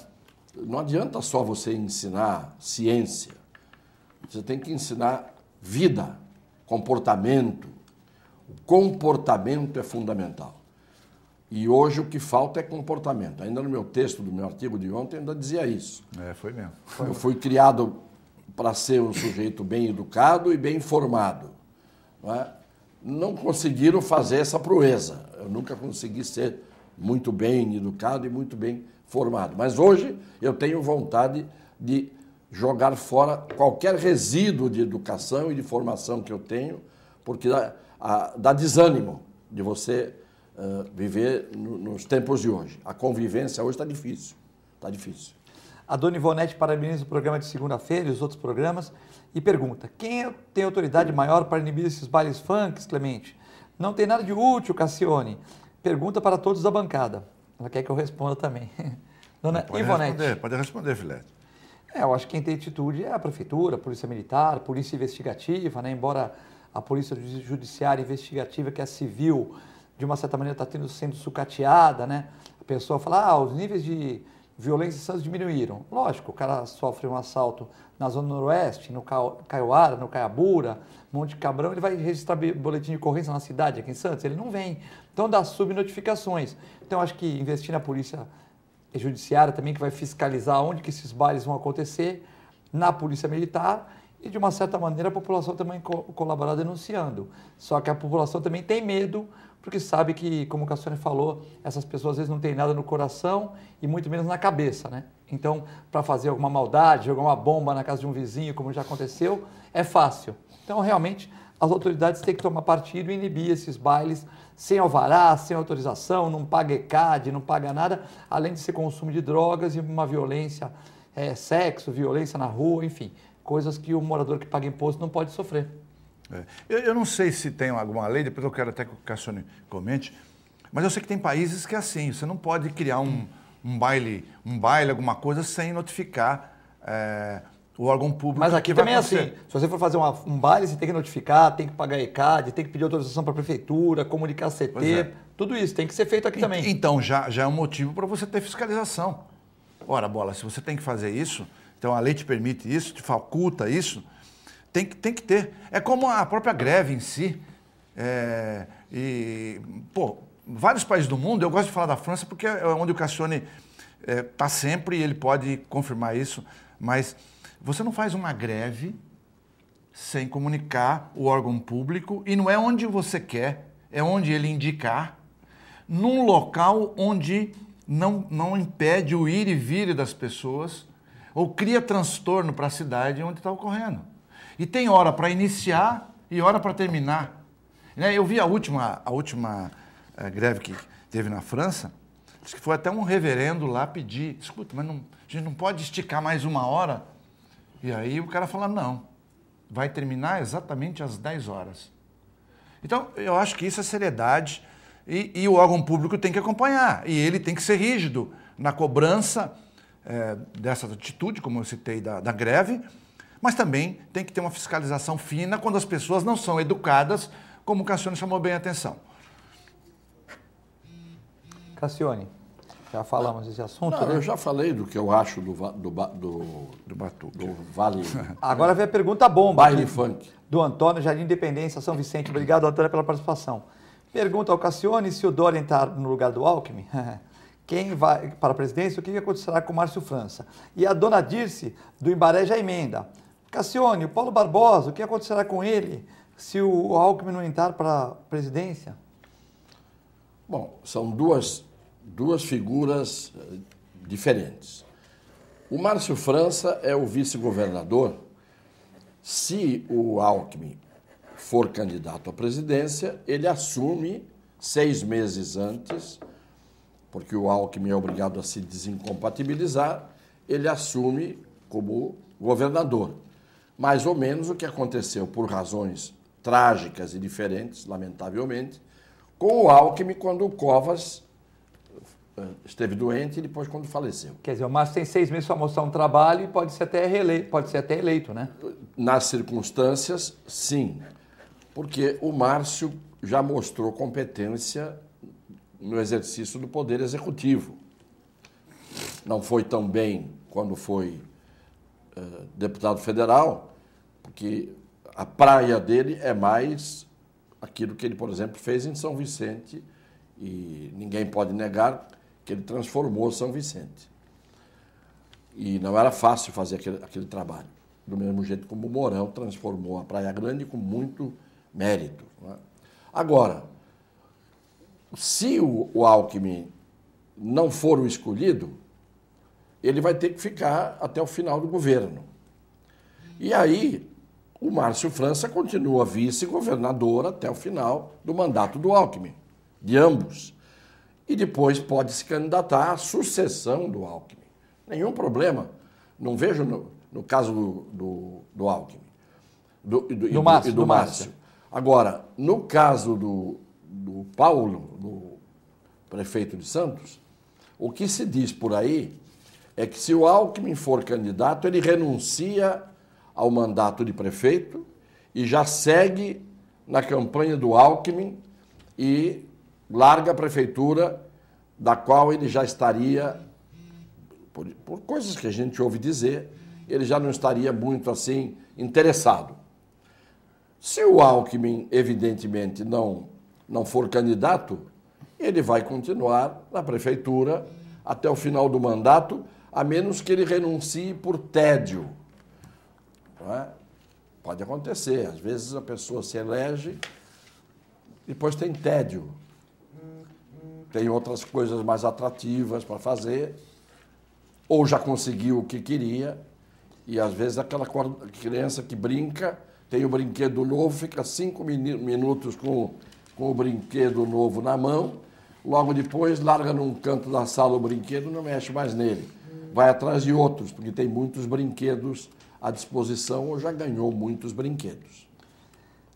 Não adianta só você ensinar ciência. Você tem que ensinar vida, comportamento. O comportamento é fundamental. E hoje o que falta é comportamento. Ainda no meu texto, do meu artigo de ontem, ainda dizia isso. Foi mesmo. Eu fui criado para ser um sujeito bem educado e bem formado. Não conseguiram fazer essa proeza. Eu nunca consegui ser muito bem educado e muito bem formado. Mas hoje eu tenho vontade de jogar fora qualquer resíduo de educação e de formação que eu tenho, porque dá desânimo de você viver nos tempos de hoje. A convivência hoje está difícil. Está difícil. A dona Ivonete parabeniza o programa de segunda-feira e os outros programas e pergunta: quem tem autoridade maior para inibir esses bailes funks, Clemente? Não tem nada de útil, Cassione. Pergunta para todos da bancada. Ela quer que eu responda também. Dona Ivonete. Pode responder, Filete. Eu acho que quem tem atitude é a prefeitura, a polícia militar, a polícia investigativa, né? Embora a polícia judiciária investigativa, que é civil, de uma certa maneira está sendo sucateada, né? A pessoa fala, os níveis de violência em Santos diminuíram. Lógico, o cara sofre um assalto na Zona Noroeste, no Caiuara, no Caiabura, Monte Cabrão, ele vai registrar boletim de ocorrência na cidade, aqui em Santos? Ele não vem. Então dá subnotificações. Então acho que investir na polícia judiciária também, que vai fiscalizar onde que esses bailes vão acontecer, na polícia militar, e de uma certa maneira a população também colaborar denunciando. Só que a população também tem medo, porque sabe que, como o Cassione falou, essas pessoas às vezes não têm nada no coração e muito menos na cabeça, né? Então, para fazer alguma maldade, jogar uma bomba na casa de um vizinho, como já aconteceu, é fácil. Então, realmente, as autoridades têm que tomar partido e inibir esses bailes sem alvará, sem autorização, não paga ECAD, não paga nada, além de ser consumo de drogas e uma violência, sexo, violência na rua, enfim, coisas que o morador que paga imposto não pode sofrer. Eu não sei se tem alguma lei, depois eu quero até que o Cassione comente, mas eu sei que tem países que é assim, você não pode criar um baile, alguma coisa, sem notificar o órgão público. Mas aqui também é assim, se você for fazer um baile, você tem que notificar, tem que pagar ECAD, tem que pedir autorização para a prefeitura, comunicar CT, tudo isso tem que ser feito aqui também. Então já é um motivo para você ter fiscalização. Ora, Bola, se você tem que fazer isso, então a lei te permite isso, te faculta isso, tem que ter. É como a própria greve em si. Vários países do mundo, eu gosto de falar da França porque é onde o Cassione está sempre e ele pode confirmar isso, mas você não faz uma greve sem comunicar o órgão público e não é onde você quer, é onde ele indicar, num local onde não impede o ir e vir das pessoas ou cria transtorno para a cidade onde está ocorrendo. E tem hora para iniciar e hora para terminar. Eu vi a última greve que teve na França, diz que foi até um reverendo lá pedir, escuta, mas a gente não pode esticar mais uma hora? E aí o cara fala, não, vai terminar exatamente às 10 horas. Então, eu acho que isso é seriedade e o órgão público tem que acompanhar. E ele tem que ser rígido na cobrança dessa atitude, como eu citei, da greve, mas também tem que ter uma fiscalização fina quando as pessoas não são educadas, como o Cassione chamou bem a atenção. Cassione, já falamos desse assunto, Não, né? Eu já falei do que eu acho do Vale... Agora vem a pergunta bomba. Baile funk. Do Antônio, Jardim Independência, São Vicente. Obrigado, Antônio, pela participação. Pergunta ao Cassione se o Dória entrar no lugar do Alckmin, quem vai para a presidência, o que acontecerá com o Márcio França? E a dona Dirce, do Imbaré, já emenda. Cassione, o Paulo Barbosa, o que acontecerá com ele se o Alckmin não entrar para a presidência? Bom, são duas figuras diferentes. O Márcio França é o vice-governador. Se o Alckmin for candidato à presidência, ele assume 6 meses antes, porque o Alckmin é obrigado a se desincompatibilizar, ele assume como governador. Mais ou menos o que aconteceu por razões trágicas e diferentes, lamentavelmente, com o Alckmin quando o Covas esteve doente e depois quando faleceu. Quer dizer, o Márcio tem 6 meses para mostrar um trabalho e pode ser até reeleito, pode ser até eleito, né? Nas circunstâncias, sim. Porque o Márcio já mostrou competência no exercício do Poder Executivo. Não foi tão bem quando foi deputado federal, porque a praia dele é mais aquilo que ele, por exemplo, fez em São Vicente, e ninguém pode negar que ele transformou São Vicente. E não era fácil fazer aquele trabalho, do mesmo jeito como o Mourão transformou a Praia Grande com muito mérito. Não é? Agora, se o Alckmin não for o escolhido, ele vai ter que ficar até o final do governo. E aí, o Márcio França continua vice-governador até o final do mandato do Alckmin, de ambos. E depois pode se candidatar à sucessão do Alckmin. Nenhum problema. Não vejo no caso do Alckmin. Do Márcio. Agora, no caso do Paulo, do prefeito de Santos, o que se diz por aí é que se o Alckmin for candidato, ele renuncia ao mandato de prefeito e já segue na campanha do Alckmin e larga a prefeitura, da qual ele já estaria, por coisas que a gente ouve dizer, ele já não estaria muito assim interessado. Se o Alckmin, evidentemente, não for candidato, ele vai continuar na prefeitura até o final do mandato, a menos que ele renuncie por tédio. Não é? Pode acontecer. Às vezes a pessoa se elege, depois tem tédio. Tem outras coisas mais atrativas para fazer, ou já conseguiu o que queria, e às vezes aquela criança que brinca, tem o brinquedo novo, fica 5 minutos com o brinquedo novo na mão, logo depois larga num canto da sala o brinquedo e não mexe mais nele. Vai atrás de outros, porque tem muitos brinquedos à disposição, ou já ganhou muitos brinquedos.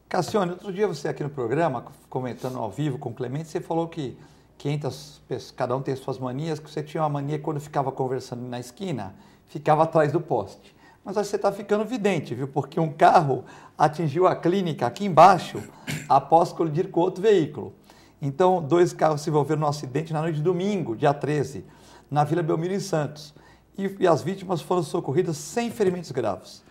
Cassione, outro dia você aqui no programa, comentando ao vivo com o Clemente, você falou que 500 pessoas, cada um tem as suas manias, que você tinha uma mania quando ficava conversando na esquina, ficava atrás do poste. Mas aí você está ficando vidente, viu? Porque um carro atingiu a clínica aqui embaixo após colidir com outro veículo. Então, 2 carros se envolveram num acidente na noite de domingo, dia 13, na Vila Belmiro, em Santos. E as vítimas foram socorridas sem ferimentos graves.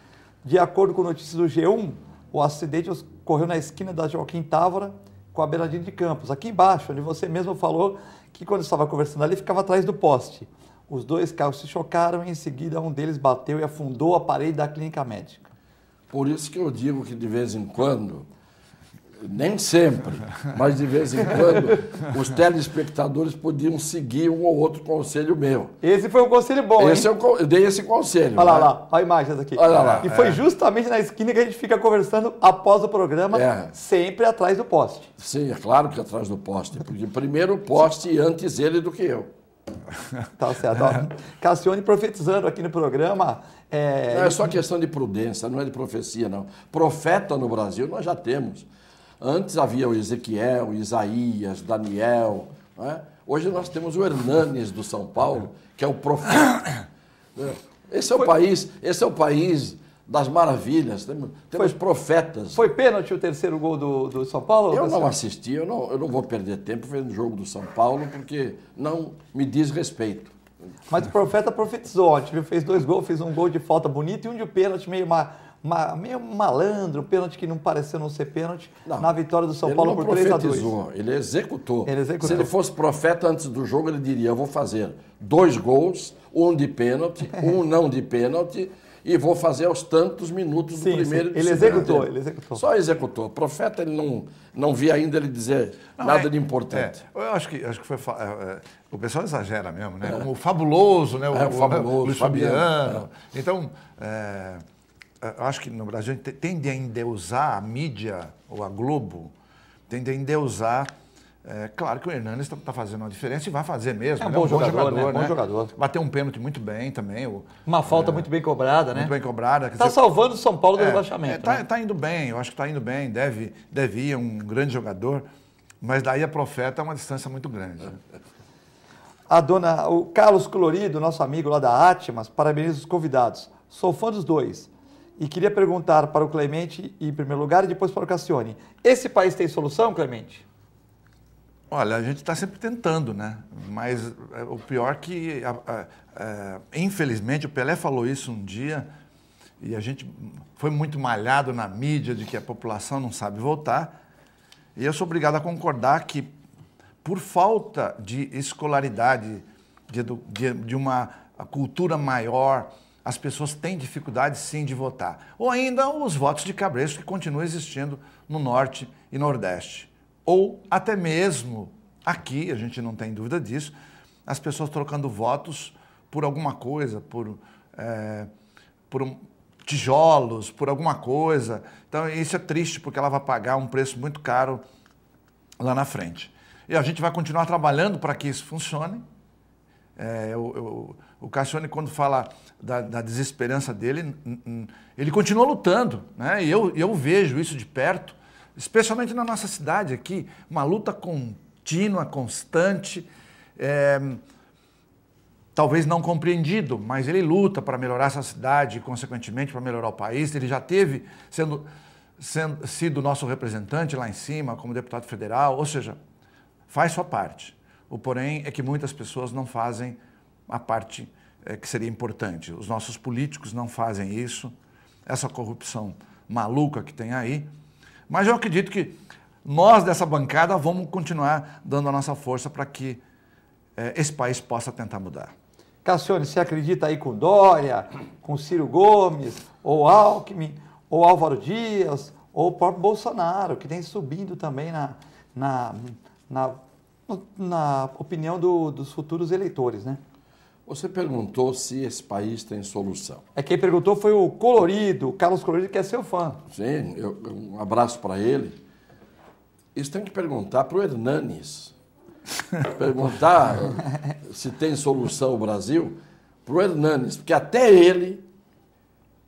De acordo com notícias do G1, o acidente ocorreu na esquina da Joaquim Távora com a Bernardino de Campos, aqui embaixo, onde você mesmo falou que quando estava conversando ali, ficava atrás do poste. Os 2 carros se chocaram e em seguida um deles bateu e afundou a parede da clínica médica. Por isso que eu digo que de vez em quando, nem sempre, mas de vez em quando, os telespectadores podiam seguir um ou outro conselho meu. Esse foi um conselho bom, hein? Eu dei esse conselho. Olha né? lá, olha a imagem aqui. Olha lá. E foi justamente na esquina que a gente fica conversando após o programa, sempre atrás do poste. Sim, é claro que atrás do poste, porque primeiro o poste e antes ele do que eu. Tá certo. Cassione profetizando aqui no programa. Não é só questão de prudência, não é de profecia, não. Profeta no Brasil nós já temos. Antes havia o Ezequiel, Isaías, Daniel. Não é? Hoje nós temos o Hernanes do São Paulo, que é o profeta. Esse é o país das maravilhas. Temos profetas. Foi pênalti o terceiro gol do São Paulo? Eu não assisti, eu não vou perder tempo vendo o jogo do São Paulo, porque não me diz respeito. Mas o profeta profetizou ontem, viu? Fez 2 gols, fez um gol de falta bonito e um de pênalti meio malandro, pênalti que não pareceu não ser pênalti, na vitória do São Paulo por 3-2. Ele executou. Se ele fosse profeta antes do jogo, ele diria, eu vou fazer 2 gols, um de pênalti, um não de pênalti, e vou fazer aos tantos minutos do primeiro e do segundo. Ele executou. Só executou. Profeta, ele não vi ainda ele dizer nada de importante. Eu acho que foi... o pessoal exagera mesmo, né? O fabuloso, né? O fabuloso, Luiz Fabiano. Então, eu acho que no Brasil a gente tende a endeusar a mídia, ou a Globo, tende a endeusar. Claro que o Hernanes está fazendo uma diferença e vai fazer mesmo. É um bom jogador, né? Bom jogador. Bateu um pênalti muito bem também. Uma falta muito bem cobrada, né? Muito bem cobrada. Está salvando o São Paulo do rebaixamento. Está indo bem, eu acho que está indo bem. Deve ir, um grande jogador. Mas daí a Profeta é uma distância muito grande. Né? O Carlos Colorido, nosso amigo lá da Atmas, parabeniza os convidados. Sou fã dos dois. E queria perguntar para o Clemente, em primeiro lugar, e depois para o Cassione. Esse país tem solução, Clemente? Olha, a gente está sempre tentando, né? Mas o pior que, infelizmente, o Pelé falou isso um dia e a gente foi muito malhado na mídia de que a população não sabe votar. E eu sou obrigado a concordar que, por falta de escolaridade, de uma cultura maior, as pessoas têm dificuldade, sim, de votar. Ou ainda os votos de cabresto que continuam existindo no Norte e Nordeste. Ou até mesmo aqui, a gente não tem dúvida disso, as pessoas trocando votos por alguma coisa, por tijolos, por alguma coisa. Então, isso é triste, porque ela vai pagar um preço muito caro lá na frente. E a gente vai continuar trabalhando para que isso funcione. O Cassione, quando fala da desesperança dele, ele continua lutando, né? E eu vejo isso de perto, especialmente na nossa cidade aqui, uma luta contínua, constante, talvez não compreendido, mas ele luta para melhorar essa cidade e, consequentemente, para melhorar o país. Ele já teve sido nosso representante lá em cima, como deputado federal, ou seja, faz sua parte. O porém é que muitas pessoas não fazem a parte que seria importante. Os nossos políticos não fazem isso, essa corrupção maluca que tem aí. Mas eu acredito que nós, dessa bancada, vamos continuar dando a nossa força para que esse país possa tentar mudar. Cassione, você acredita aí com Dória, com Ciro Gomes, ou Alckmin, ou Álvaro Dias, ou o próprio Bolsonaro, que tem subindo também na opinião dos futuros eleitores, né? Você perguntou se esse país tem solução. Quem perguntou foi o Colorido, o Carlos Colorido, que é seu fã. Sim, um abraço para ele. Isso tem que perguntar para o Hernanes. Perguntar se tem solução o Brasil para o Hernanes, porque até ele,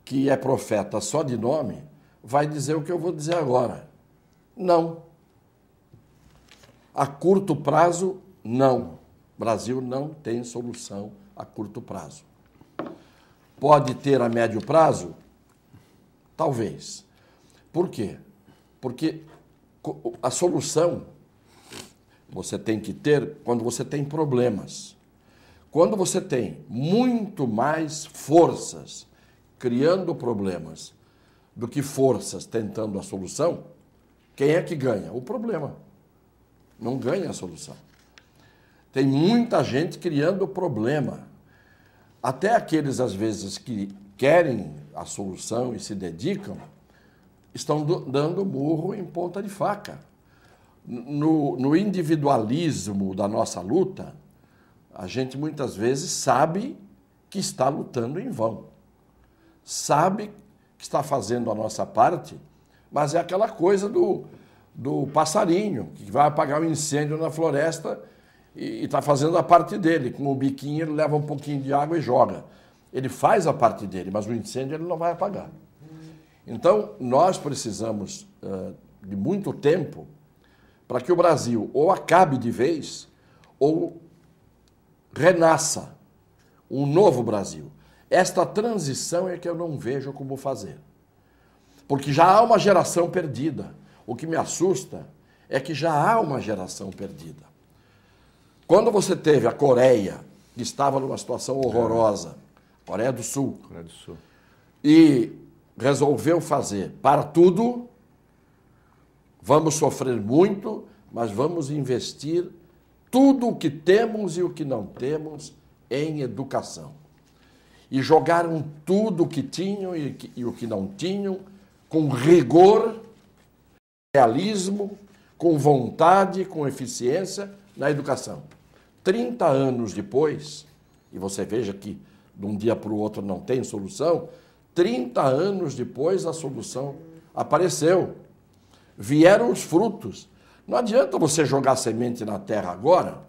que é profeta só de nome, vai dizer o que eu vou dizer agora. Não. A curto prazo, não. O Brasil não tem solução a curto prazo. Pode ter a médio prazo? Talvez. Por quê? Porque a solução você tem que ter quando você tem problemas. Quando você tem muito mais forças criando problemas do que forças tentando a solução, quem é que ganha? O problema. Não ganha a solução. Tem muita gente criando problema. Até aqueles, às vezes, que querem a solução e se dedicam, estão dando murro em ponta de faca. No individualismo da nossa luta, a gente muitas vezes sabe que está lutando em vão. Sabe que está fazendo a nossa parte, mas é aquela coisa do passarinho, que vai apagar um incêndio na floresta e está fazendo a parte dele. Com o biquinho ele leva um pouquinho de água e joga. Ele faz a parte dele, mas o incêndio ele não vai apagar. Então, nós precisamos de muito tempo para que o Brasil ou acabe de vez ou renasça um novo Brasil. Esta transição é que eu não vejo como fazer. Porque já há uma geração perdida. O que me assusta é que já há uma geração perdida. Quando você teve a Coreia, que estava numa situação horrorosa, Coreia do Sul, e resolveu fazer para tudo, vamos sofrer muito, mas vamos investir tudo o que temos e o que não temos em educação. E jogaram tudo o que tinham e o que não tinham, com rigor, realismo, com vontade, com eficiência na educação. 30 anos depois, e você veja que de um dia para o outro não tem solução, 30 anos depois a solução apareceu. Vieram os frutos. Não adianta você jogar semente na terra agora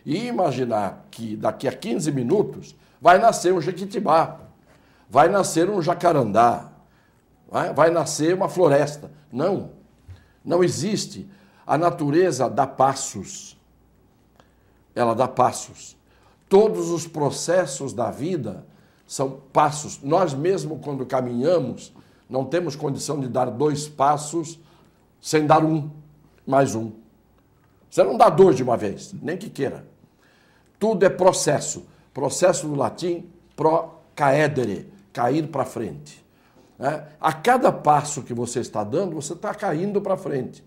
e imaginar que daqui a 15 minutos vai nascer um jequitibá, vai nascer um jacarandá, vai nascer uma floresta. Não, não existe. A natureza dá passos. Ela dá passos. Todos os processos da vida são passos. Nós mesmo, quando caminhamos, não temos condição de dar 2 passos sem dar mais um. Você não dá 2 de uma vez, nem que queira. Tudo é processo. Processo do latim, pro caedere, cair para frente. A cada passo que você está dando, você está caindo para frente.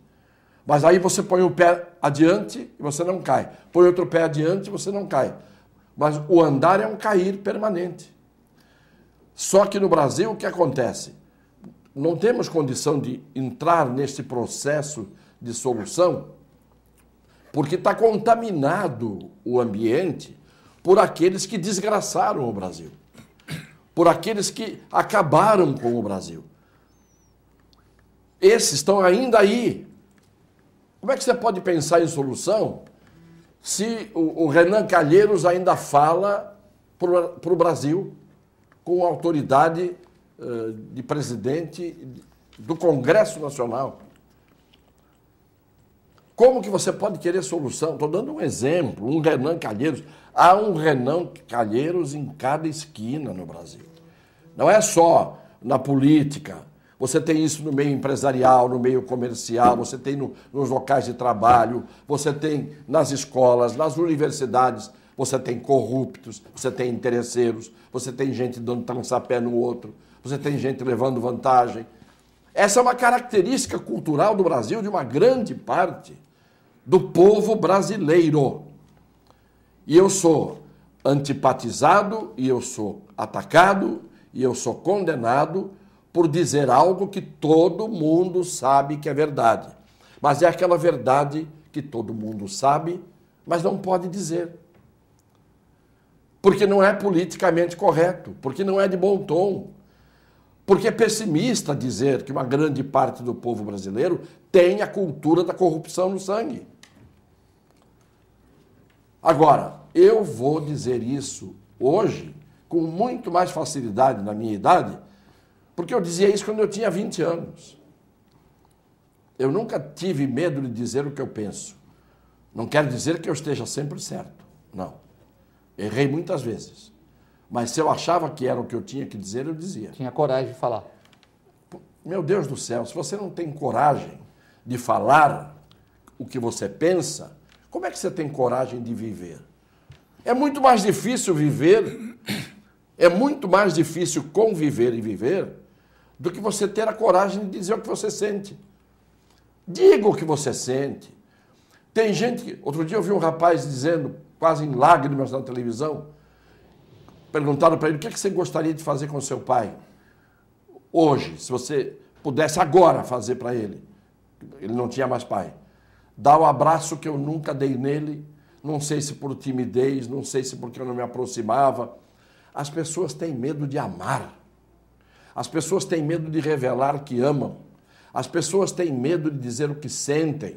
Mas aí você põe o pé adiante e você não cai. Põe outro pé adiante e você não cai. Mas o andar é um cair permanente. Só que no Brasil, o que acontece? Não temos condição de entrar nesse processo de solução porque está contaminado o ambiente por aqueles que desgraçaram o Brasil, por aqueles que acabaram com o Brasil. Esses estão ainda aí. Como é que você pode pensar em solução se o Renan Calheiros ainda fala para o Brasil com autoridade de presidente do Congresso Nacional? Como que você pode querer solução? Estou dando um exemplo, um Renan Calheiros. Há um Renan Calheiros em cada esquina no Brasil. Não é só na política. Você tem isso no meio empresarial, no meio comercial, você tem nos locais de trabalho, você tem nas escolas, nas universidades, você tem corruptos, você tem interesseiros, você tem gente dando trançapé no outro, você tem gente levando vantagem. Essa é uma característica cultural do Brasil, de uma grande parte do povo brasileiro. E eu sou antipatizado, e eu sou atacado, e eu sou condenado por dizer algo que todo mundo sabe que é verdade. Mas é aquela verdade que todo mundo sabe, mas não pode dizer. Porque não é politicamente correto, porque não é de bom tom. Porque é pessimista dizer que uma grande parte do povo brasileiro tem a cultura da corrupção no sangue. Agora, eu vou dizer isso hoje com muito mais facilidade na minha idade, porque eu dizia isso quando eu tinha 20 anos. Eu nunca tive medo de dizer o que eu penso. Não quer dizer que eu esteja sempre certo. Não. Errei muitas vezes. Mas se eu achava que era o que eu tinha que dizer, eu dizia. Tinha coragem de falar. Meu Deus do céu, se você não tem coragem de falar o que você pensa, como é que você tem coragem de viver? É muito mais difícil viver, é muito mais difícil conviver e viver do que você ter a coragem de dizer o que você sente. Diga o que você sente. Tem gente que... Outro dia eu vi um rapaz dizendo, quase em lágrimas na televisão, perguntaram para ele, o que você gostaria de fazer com seu pai? Hoje, se você pudesse agora fazer para ele. Ele não tinha mais pai. Dar o abraço que eu nunca dei nele, não sei se por timidez, não sei se porque eu não me aproximava. As pessoas têm medo de amar. As pessoas têm medo de revelar que amam. As pessoas têm medo de dizer o que sentem.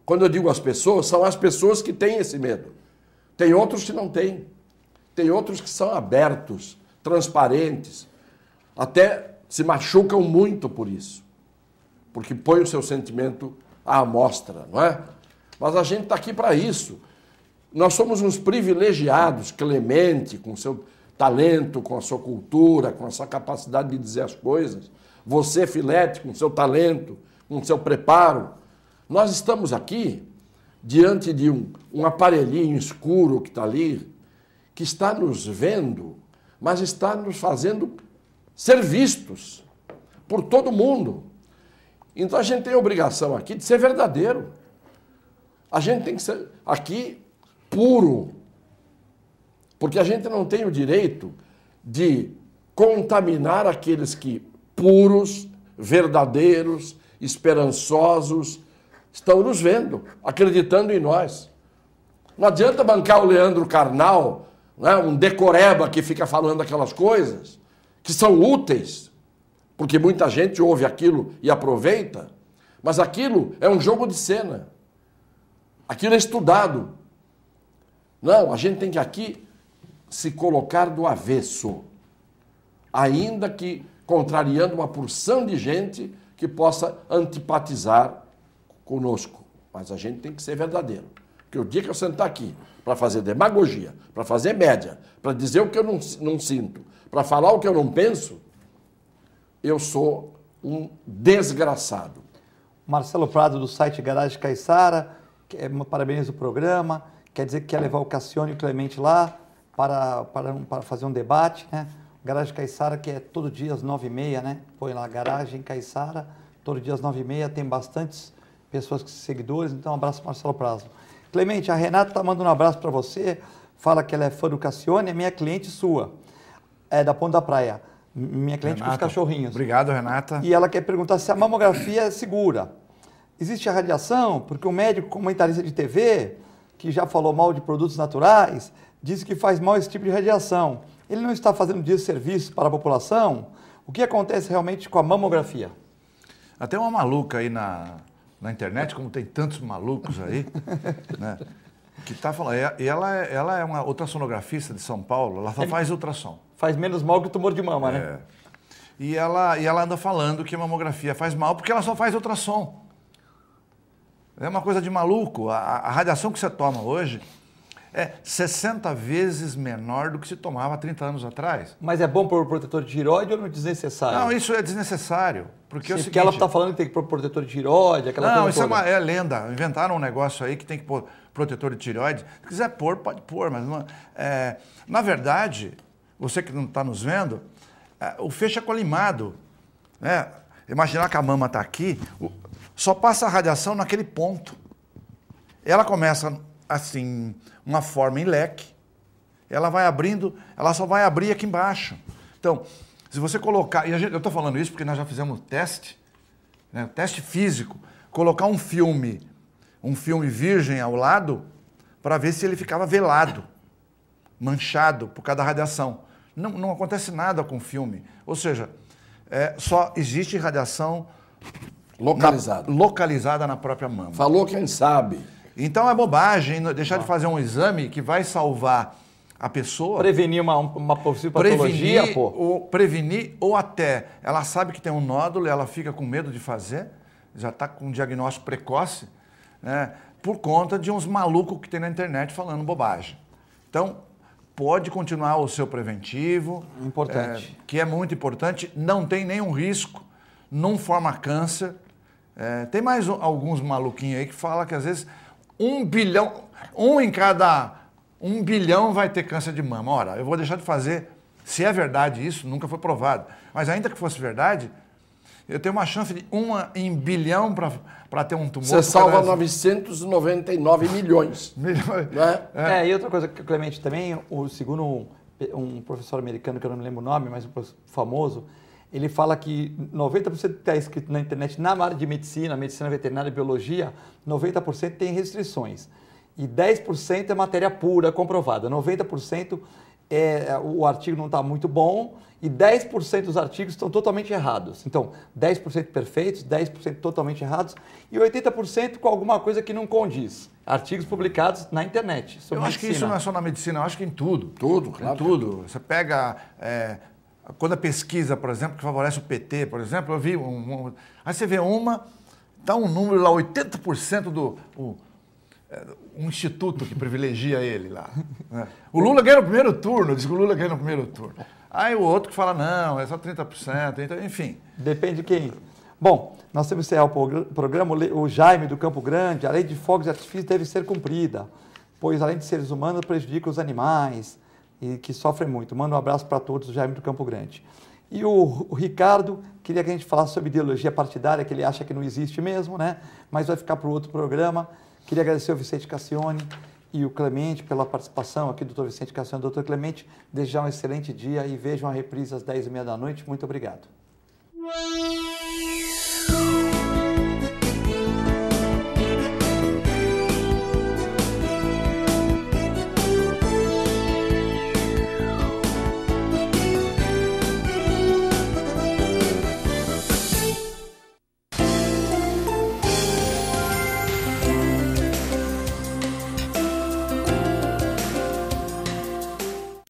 Quando eu digo as pessoas, são as pessoas que têm esse medo. Tem outros que não têm. Tem outros que são abertos, transparentes, até se machucam muito por isso, porque põe o seu sentimento à amostra, não é? Mas a gente está aqui para isso. Nós somos uns privilegiados, Clemente, com seu talento, com a sua cultura, com a sua capacidade de dizer as coisas. Você, Filete, com seu talento, com seu preparo. Nós estamos aqui diante de um aparelhinho escuro que está ali, que está nos vendo, mas está nos fazendo ser vistos por todo mundo. Então a gente tem a obrigação aqui de ser verdadeiro. A gente tem que ser aqui puro, porque a gente não tem o direito de contaminar aqueles que, puros, verdadeiros, esperançosos, estão nos vendo, acreditando em nós. Não adianta bancar o Leandro Carnal, né, um decoreba que fica falando aquelas coisas que são úteis, porque muita gente ouve aquilo e aproveita, mas aquilo é um jogo de cena. Aquilo é estudado. Não, a gente tem que aqui se colocar do avesso, ainda que contrariando uma porção de gente que possa antipatizar conosco, mas a gente tem que ser verdadeiro. Porque o dia que eu sentar aqui para fazer demagogia, para fazer média, para dizer o que eu não sinto, para falar o que eu não penso, eu sou um desgraçado. Marcelo Prado, do site Garagem Caiçara, parabéns do programa, quer dizer que quer levar o Cassione e o Clemente lá para fazer um debate, né? Garagem Caiçara, que é todo dia às 9h30, né? Põe lá, Garagem Caiçara, todo dia às 9h30, tem bastantes pessoas, seguidores, então um abraço para Marcelo Prado. Clemente, a Renata está mandando um abraço para você, fala que ela é fã do Cassione, é minha cliente sua, é da Ponta da Praia, minha cliente com os cachorrinhos. Obrigado, Renata. E ela quer perguntar se a mamografia é segura. Existe a radiação? Porque o médico comentarista de TV, que já falou mal de produtos naturais, disse que faz mal esse tipo de radiação. Ele não está fazendo desserviço para a população? O que acontece realmente com a mamografia? Até uma maluca aí na internet, como tem tantos malucos aí, né, que está falando. E ela é uma ultrassonografista de São Paulo, ela só faz ultrassom. Faz menos mal que o tumor de mama, né? E ela anda falando que a mamografia faz mal porque ela só faz ultrassom. É uma coisa de maluco. A radiação que você toma hoje é 60 vezes menor do que se tomava há 30 anos atrás. Mas é bom pôr protetor de tireoide ou não é desnecessário? Não, isso é desnecessário. Porque é o seguinte, porque ela está falando que tem que pôr protetor de tireoide, aquela coisa isso toda. é lenda. Inventaram um negócio aí que tem que pôr protetor de tireoide. Se quiser pôr, pode pôr. Mas não, na verdade, você que não está nos vendo, o feixe é colimado. Né? Imaginar que a mama está aqui, só passa a radiação naquele ponto. Ela começa assim, uma forma em leque, ela vai abrindo, ela só vai abrir aqui embaixo. Então, se você colocar, eu estou falando isso porque nós já fizemos teste, né, teste físico, colocar um filme virgem ao lado, para ver se ele ficava velado, manchado por causa da radiação. Não acontece nada com o filme. Ou seja, só existe radiação localizada na própria mama. Falou quem sabe. Então é bobagem deixar de fazer um exame que vai salvar a pessoa. Prevenir uma possível patologia, prevenir ou até ela sabe que tem um nódulo e ela fica com medo de fazer, já está com um diagnóstico precoce, né, por conta de uns malucos que tem na internet falando bobagem. Então, pode continuar o seu preventivo. Importante. Que é muito importante, não tem nenhum risco, não forma câncer. Tem mais alguns maluquinhos aí que falam que às vezes 1 em cada 1 bilhão vai ter câncer de mama. Ora, eu vou deixar de fazer, se é verdade isso, nunca foi provado, mas ainda que fosse verdade, eu tenho uma chance de 1 em bilhão para ter um tumor. Você salva 999 milhões. E outra coisa, Clemente, também, segundo um professor americano, que eu não me lembro o nome, mas um famoso, ele fala que 90% que está escrito na internet, na área de medicina veterinária e biologia, 90% tem restrições. E 10% é matéria pura, comprovada. 90% o artigo não está muito bom e 10% dos artigos estão totalmente errados. Então, 10% perfeitos, 10% totalmente errados e 80% com alguma coisa que não condiz. Artigos publicados na internet. Eu acho que isso não é só na medicina, eu acho que em tudo. Tudo, claro. Em tudo. Você pega... Quando a pesquisa, por exemplo, que favorece o PT, por exemplo, eu vi aí você vê dá um número lá, 80% um instituto que privilegia ele lá. Né? O Lula ganha no primeiro turno, diz que o Lula ganha no primeiro turno. Aí o outro que fala, não, é só 30%, então, enfim. Depende de quem. Bom, nós temos que encerrar o programa, o Jaime do Campo Grande, a lei de fogos de artifício deve ser cumprida, pois além de seres humanos, prejudica os animais, e que sofrem muito. Manda um abraço para todos, o Jaime do Campo Grande. E o Ricardo queria que a gente falasse sobre ideologia partidária, que ele acha que não existe mesmo, né? Mas vai ficar para o outro programa. Queria agradecer ao Vicente Cassione e o Clemente pela participação aqui, doutor Vicente Cassione, doutor Clemente. Desejar um excelente dia e vejam a reprise às 10h30 da noite. Muito obrigado.